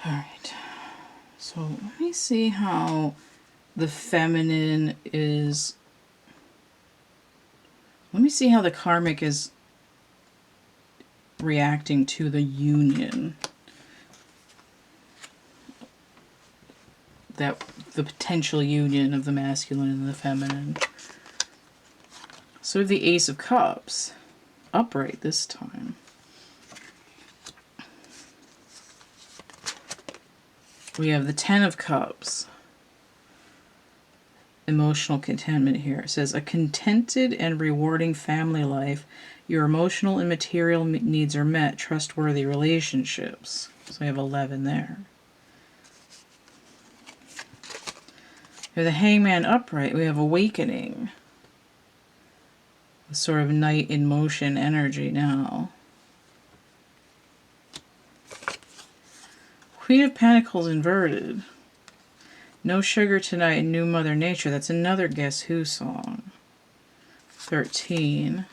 Alright, so let me see how the feminine is... Let me see how the karmic is reacting to the union. The potential union of the masculine and the feminine. So the Ace of Cups, upright this time. We have the Ten of Cups. Emotional contentment here. It says, a contented and rewarding family life. Your emotional and material needs are met. Trustworthy relationships. So we have 11 there. We have the Hangman upright. We have awakening. A sort of knight in motion energy now. Queen of Pentacles inverted. No Sugar Tonight and New Mother Nature. That's another Guess Who song. 13.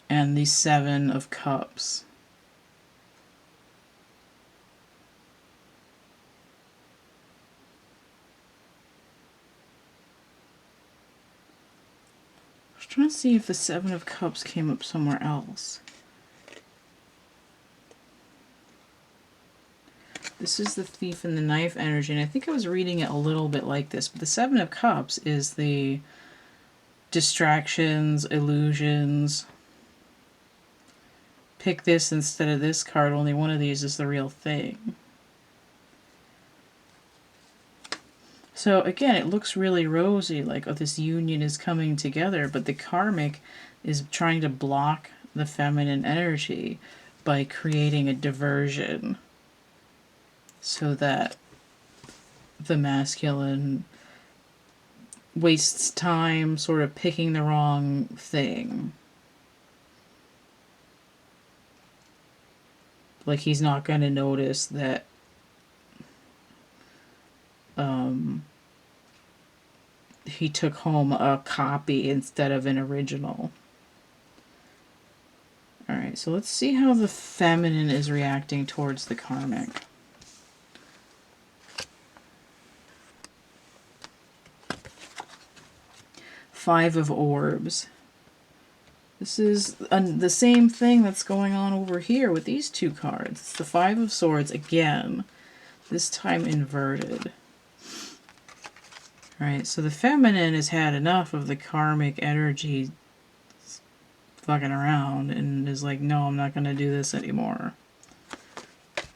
And the Seven of Cups. I was trying to see if the Seven of Cups came up somewhere else. This is the Thief and the Knife energy, and I think I was reading it a little bit like this, but the Seven of Cups is the distractions, illusions. Pick this instead of this card, only one of these is the real thing. So again, it looks really rosy, like oh, this union is coming together, but the karmic is trying to block the feminine energy by creating a diversion so that the masculine wastes time sort of picking the wrong thing. Like he's not going to notice that he took home a copy instead of an original. Alright, so let's see how the feminine is reacting towards the karmic. Five of Orbs. This is the same thing that's going on over here with these two cards. It's the Five of Swords again, this time inverted. Alright, so the feminine has had enough of the karmic energy fucking around and is like, no, I'm not going to do this anymore.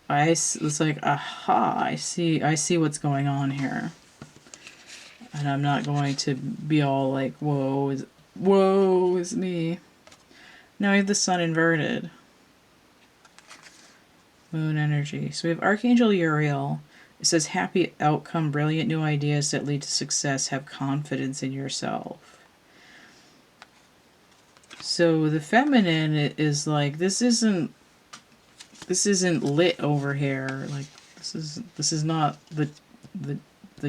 It's like, aha, I see what's going on here. And I'm not going to be all like, woe is me. Now we have the Sun inverted. Moon energy. So we have Archangel Uriel. It says happy outcome, brilliant new ideas that lead to success, have confidence in yourself. So the feminine is like, this isn't lit over here. Like this is not the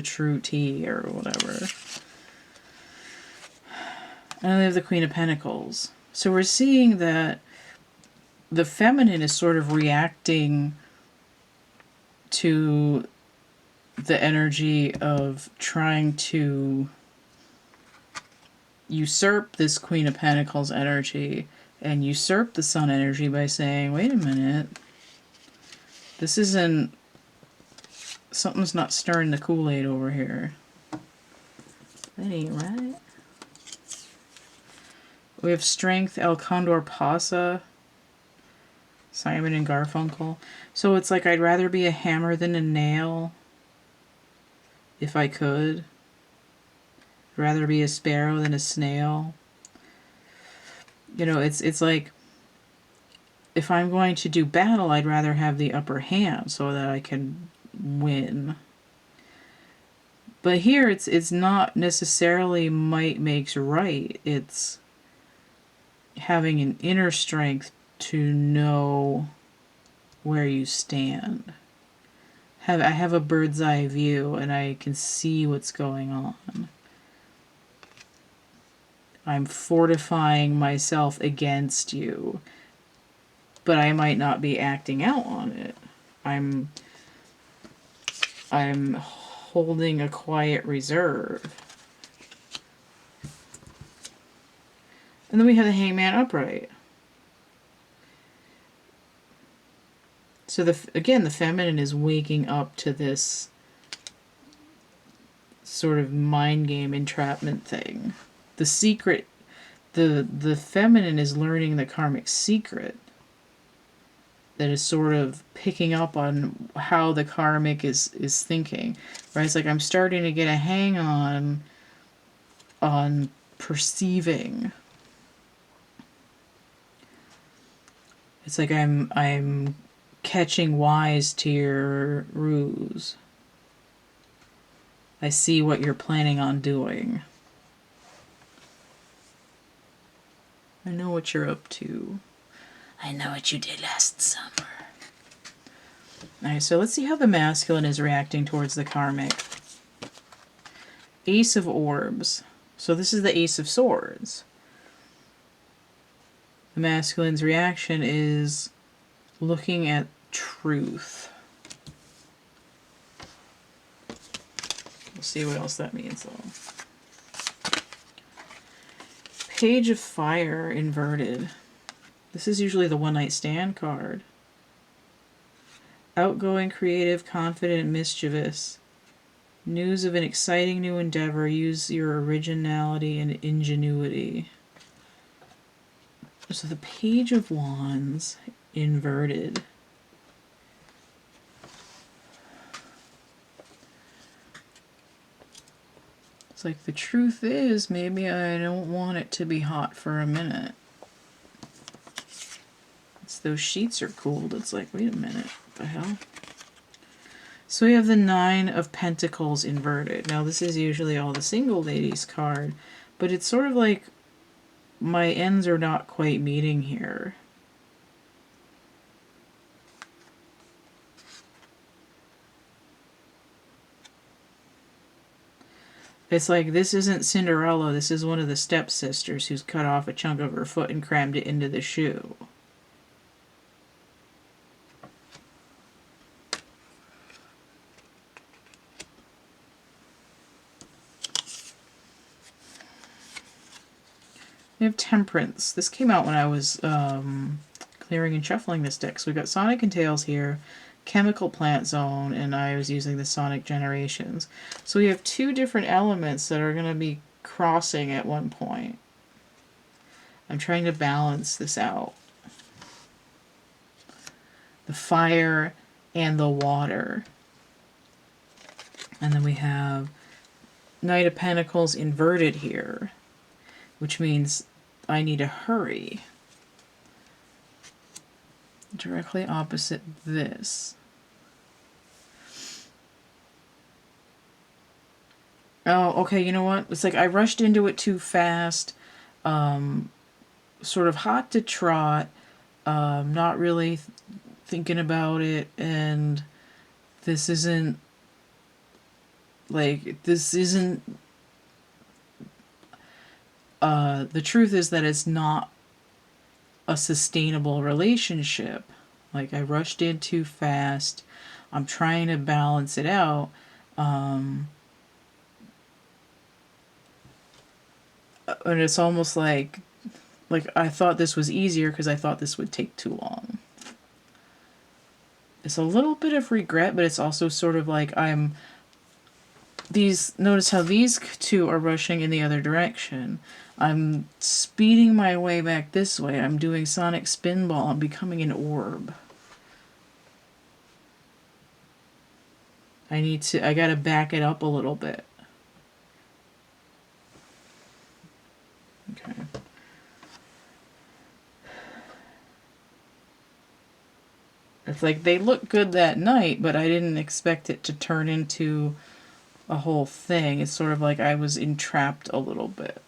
true tea or whatever. And then we have the Queen of Pentacles. So we're seeing that the feminine is sort of reacting to the energy of trying to usurp this Queen of Pentacles energy and usurp the Sun energy by saying, wait a minute, this isn't, something's not stirring the Kool-Aid over here. That ain't right. We have Strength, El Condor Pasa, Simon and Garfunkel. So it's like I'd rather be a hammer than a nail if I could. I'd rather be a sparrow than a snail. You know, it's like if I'm going to do battle, I'd rather have the upper hand so that I can win. But here it's not necessarily might makes right. It's having an inner strength to know where you stand. I have a bird's eye view and I can see what's going on. I'm fortifying myself against you, but I might not be acting out on it. I'm holding a quiet reserve. And then we have the Hangman upright. So again, the feminine is waking up to this sort of mind game entrapment thing. The secret, the feminine is learning the karmic secret that is sort of picking up on how the karmic is thinking. Right? It's like I'm starting to get a hang on perceiving. It's like I'm catching wise to your ruse. I see what you're planning on doing. I know what you're up to. I know what you did last summer. Alright, so let's see how the masculine is reacting towards the karmic. Ace of Orbs. So this is the Ace of Swords. The masculine's reaction is looking at truth. We'll see what else that means though. Page of Fire inverted. This is usually the one night stand card. Outgoing, creative, confident, mischievous. News of an exciting new endeavor. Use your originality and ingenuity. So the Page of Wands inverted. It's like the truth is maybe I don't want it to be hot for a minute. It's those sheets are cold. It's like, wait a minute, what the hell? So we have the Nine of Pentacles inverted. Now this is usually all the single ladies card, but it's sort of like my ends are not quite meeting here. It's like this isn't Cinderella, this is one of the stepsisters who's cut off a chunk of her foot and crammed it into the shoe. We have Temperance. This came out when I was clearing and shuffling this deck. So we've got Sonic and Tails here, Chemical Plant Zone, and I was using the Sonic Generations. So we have two different elements that are going to be crossing at one point. I'm trying to balance this out. The fire and the water. And then we have Knight of Pentacles inverted here, which means I need to hurry. directly opposite this. Oh, okay, you know what? It's like I rushed into it too fast. Sort of hot to trot, not really thinking about it, and this isn't the truth is that it's not a sustainable relationship. Like, I rushed in too fast. I'm trying to balance it out. And it's almost like I thought this was easier because I thought this would take too long. It's a little bit of regret, but it's also sort of like notice how these two are rushing in the other direction. I'm speeding my way back this way. I'm doing sonic spinball. I'm becoming an orb. I gotta back it up a little bit. Okay. It's like they look good that night, but I didn't expect it to turn into a whole thing. It's sort of like I was entrapped a little bit.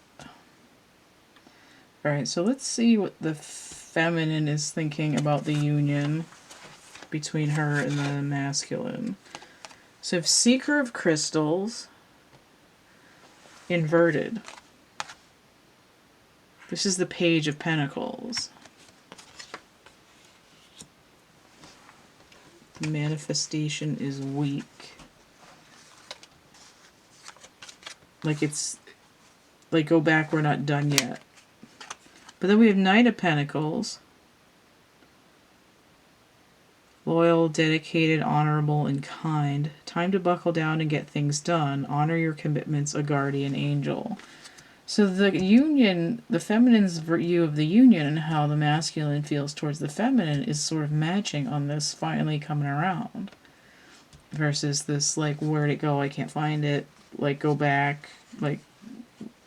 Alright, so let's see what the feminine is thinking about the union between her and the masculine. So if Seeker of Crystals, inverted. This is the Page of Pentacles. The manifestation is weak. Like it's like, go back, we're not done yet. But then we have Knight of Pentacles. Loyal, dedicated, honorable, and kind. Time to buckle down and get things done. Honor your commitments, a guardian angel. So the union, the feminine's view of the union and how the masculine feels towards the feminine is sort of matching on this finally coming around. Versus this, like, where'd it go? I can't find it. Like, go back. Like,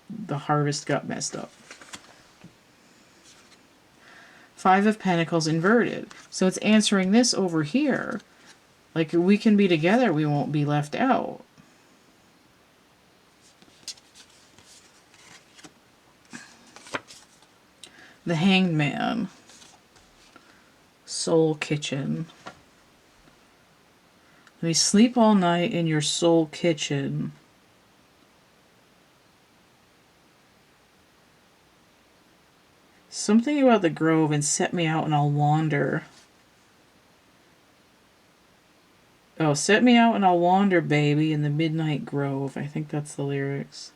the harvest got messed up. Five of Pentacles inverted. So it's answering this over here. Like, we can be together, we won't be left out. The Hanged Man. Soul kitchen. Let me sleep all night in your soul kitchen. Something about the grove and set me out and I'll wander. Oh, set me out and I'll wander, baby, in the midnight grove. I think that's the lyrics.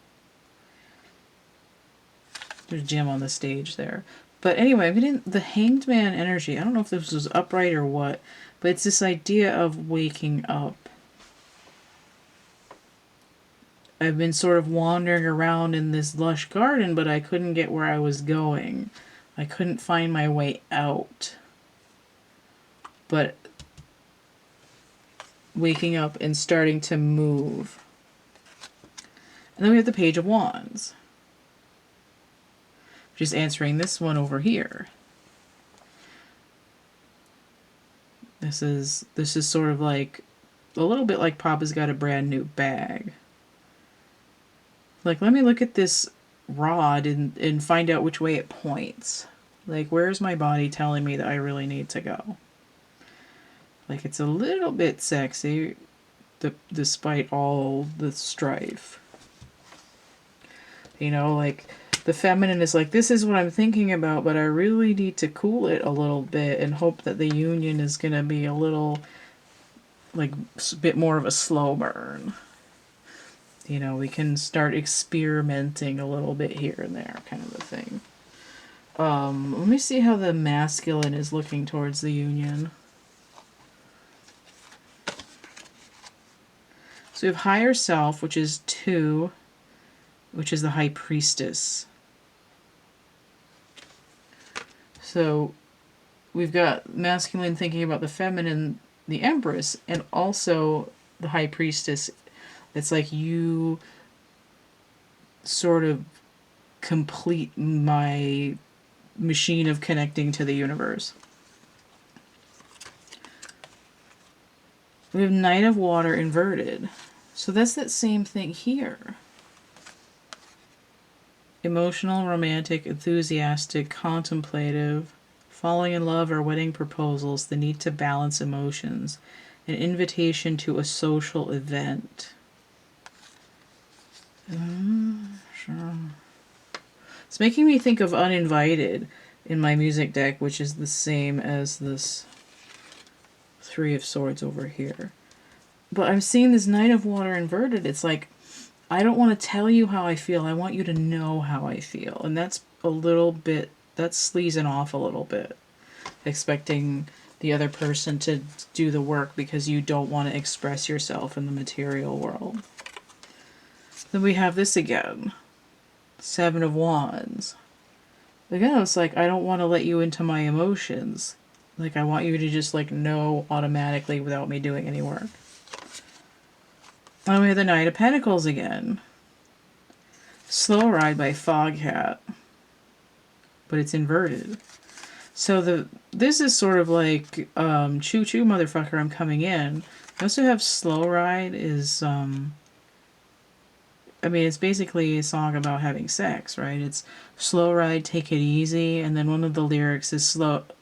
There's Jim on the stage there. But anyway, the Hanged Man energy, I don't know if this was upright or what, but it's this idea of waking up. I've been sort of wandering around in this lush garden, but I couldn't get where I was going. I couldn't find my way out. But waking up and starting to move. And then we have the Page of Wands, which is answering this one over here. This is sort of like a little bit like Papa's got a brand new bag. Like, let me look at this rod and find out which way it points. Like, where's my body telling me that I really need to go? Like, it's a little bit sexy, despite all the strife. You know, like, the feminine is like, this is what I'm thinking about, but I really need to cool it a little bit and hope that the union is going to be a little, like, a bit more of a slow burn. You know, we can start experimenting a little bit here and there, kind of a thing. Let me see how the masculine is looking towards the union. So we have Higher Self, which is 2, which is the High Priestess. So we've got masculine thinking about the feminine, the Empress, and also the High Priestess. It's like, you sort of complete my machine of connecting to the universe. We have Knight of Water inverted. So that's that same thing here. Emotional, romantic, enthusiastic, contemplative, falling in love or wedding proposals, the need to balance emotions, an invitation to a social event. Sure. It's making me think of uninvited in my music deck, which is the same as this Three of Swords over here. But I'm seeing this Knight of Water inverted. It's like, I don't want to tell you how I feel. I want you to know how I feel. And that's a little bit, that's sleazing off a little bit. Expecting the other person to do the work because you don't want to express yourself in the material world. Then we have this again. Seven of Wands. Again, it's like, I don't want to let you into my emotions. Like, I want you to just, like, know automatically without me doing any work. And we have the Knight of Pentacles again. Slow Ride by Foghat. But it's inverted. So this is sort of like, choo choo motherfucker, I'm coming in. I also have Slow Ride is, I mean, it's basically a song about having sex, right? It's slow ride, take it easy, and then one of the lyrics is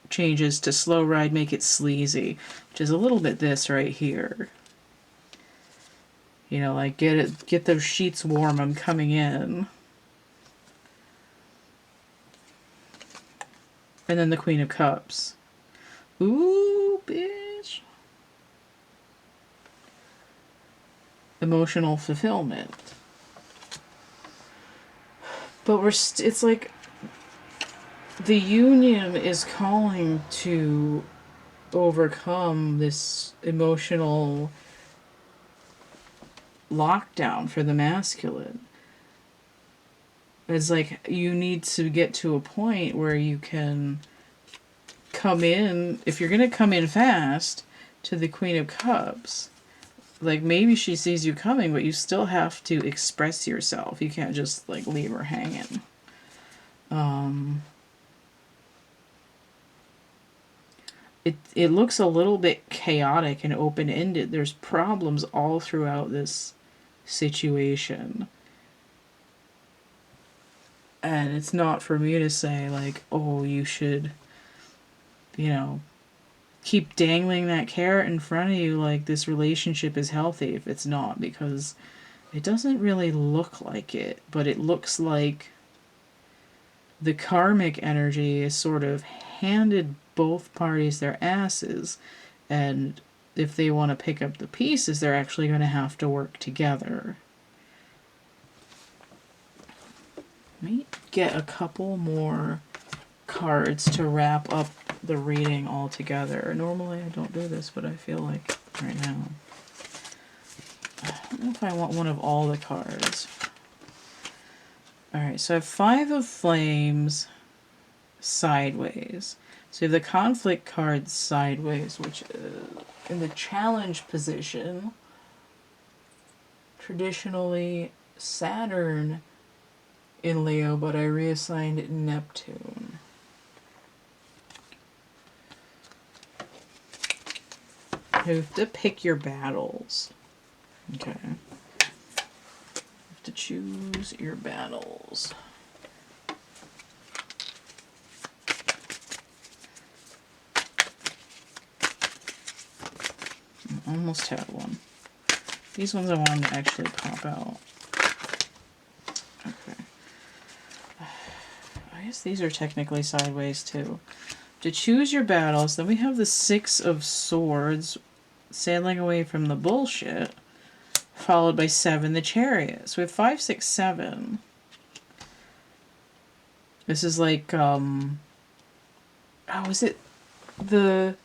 changes to slow ride, make it sleazy, which is a little bit this right here. You know, like get those sheets warm, I'm coming in. And then the Queen of Cups. Ooh, bitch. Emotional fulfillment. But it's like the union is calling to overcome this emotional lockdown for the masculine. It's like you need to get to a point where you can come in, if you're going to come in fast to the Queen of Cups, like maybe she sees you coming, but you still have to express yourself. You can't just like leave her hanging. It looks a little bit chaotic and open-ended. There's problems all throughout this situation. And it's not for me to say like, oh, you should, you know, keep dangling that carrot in front of you like this relationship is healthy if it's not, because it doesn't really look like it, but it looks like the karmic energy is sort of handed both parties their asses, and if they want to pick up the pieces, they're actually going to have to work together. Let me get a couple more cards to wrap up the reading all together. Normally I don't do this, but I feel like right now. I don't know if I want one of all the cards. Alright, so I have Five of Flames sideways. So you have the conflict card sideways, which is in the challenge position. Traditionally Saturn in Leo, but I reassigned Neptune. You have to pick your battles. Okay. You have to choose your battles. I almost had one. These ones I wanted to actually pop out. Okay. I guess these are technically sideways too. To choose your battles, then we have the Six of Swords, sailing away from the bullshit, followed by 7, the Chariot. So we have 5, 6, 7. This is like, oh, is it the...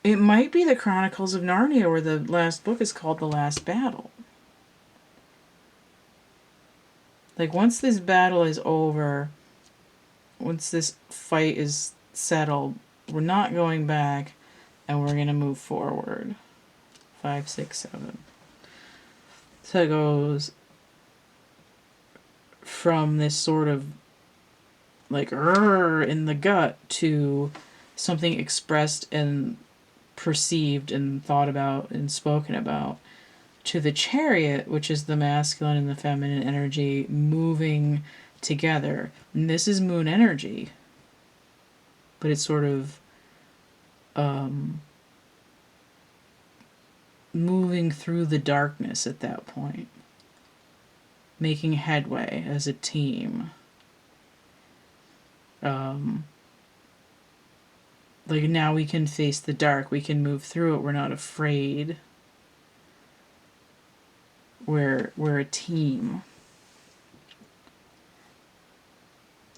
It might be the Chronicles of Narnia, where the last book is called The Last Battle. Like, once this battle is over, once this fight is settled, we're not going back, and we're going to move forward. 5, 6, 7. So it goes from this sort of, like, in the gut to something expressed in perceived and thought about and spoken about, to the Chariot, which is the masculine and the feminine energy moving together. And this is moon energy, but it's sort of moving through the darkness at that point, making headway as a team. Like, now we can face the dark, we can move through it, we're not afraid. We're a team.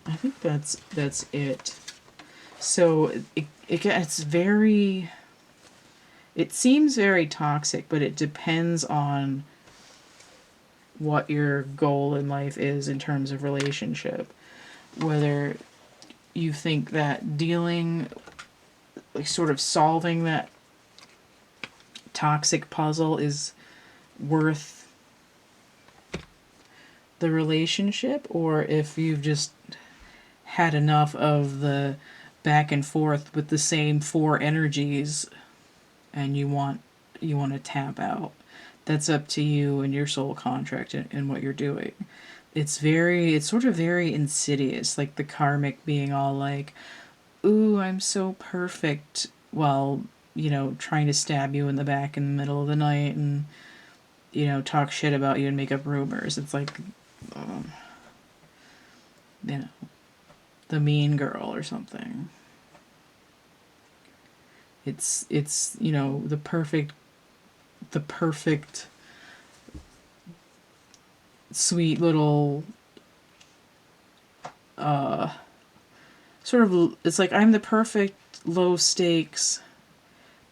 I think that's it. So it's very, it seems very toxic, but it depends on what your goal in life is in terms of relationship. Whether you think that dealing, like sort of solving that toxic puzzle is worth the relationship, or if you've just had enough of the back and forth with the same four energies and you want to tap out. That's up to you and your soul contract and what you're doing. It's sort of very insidious, like the karmic being all like, ooh, I'm so perfect, while, trying to stab you in the back in the middle of the night and, talk shit about you and make up rumors. It's like, the mean girl or something. It's the perfect sweet little sort of, it's like, I'm the perfect low stakes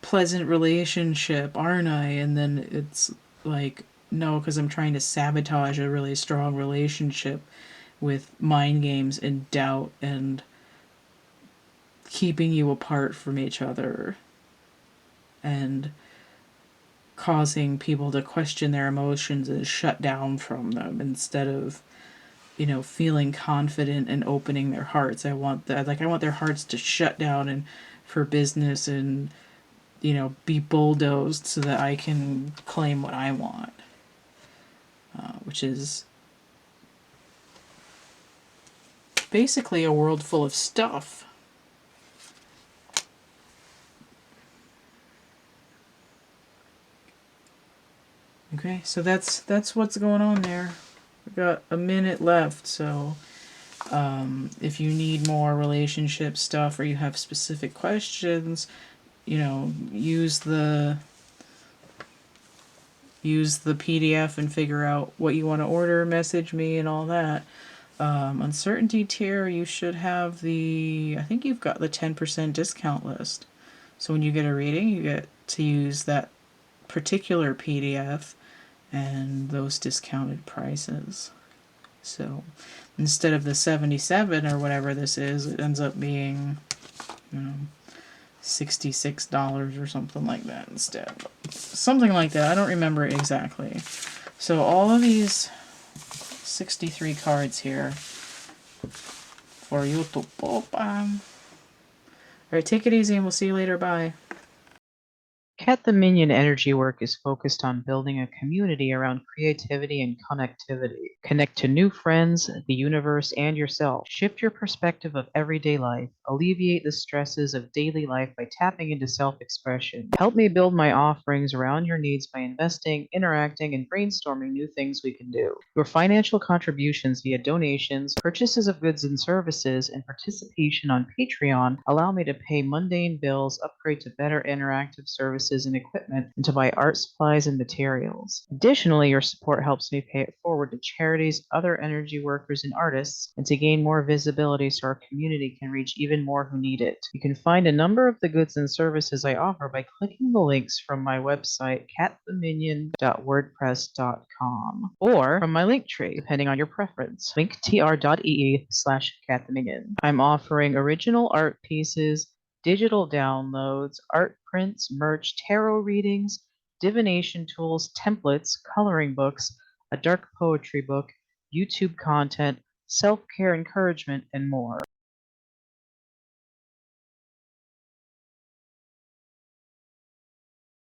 pleasant relationship, aren't I? And then it's like, no, because I'm trying to sabotage a really strong relationship with mind games and doubt and keeping you apart from each other and causing people to question their emotions and shut down from them instead of, feeling confident and opening their hearts. I want their hearts to shut down and for business and, be bulldozed so that I can claim what I want, which is basically a world full of stuff. Okay, so that's what's going on there. We've got a minute left, so if you need more relationship stuff or you have specific questions, use the PDF and figure out what you want to order, message me and all that. Uncertainty tier, you should have I think you've got the 10% discount list. So when you get a reading, you get to use that particular PDF and those discounted prices. So instead of the 77 or whatever this is, it ends up being, $66 or something like that instead. Something like that. I don't remember it exactly. So all of these 63 cards here for you to pop on. Alright, take it easy and we'll see you later. Bye. Cat the Minion energy work is focused on building a community around creativity and connectivity. Connect to new friends, the universe, and yourself. Shift your perspective of everyday life. Alleviate the stresses of daily life by tapping into self-expression. Help me build my offerings around your needs by investing, interacting, and brainstorming new things we can do. Your financial contributions via donations, purchases of goods and services, and participation on Patreon allow me to pay mundane bills, upgrade to better interactive services and equipment, and to buy art supplies and materials. Additionally, your support helps me pay it forward to charities, other energy workers, and artists, and to gain more visibility so our community can reach even more who need it. You can find a number of the goods and services I offer by clicking the links from my website, cattheminion.wordpress.com, or from my link tree, depending on your preference, linktr.ee/cattheminion. I'm offering original art pieces, digital downloads, art prints, merch, tarot readings, divination tools, templates, coloring books, a dark poetry book, YouTube content, self-care encouragement, and more.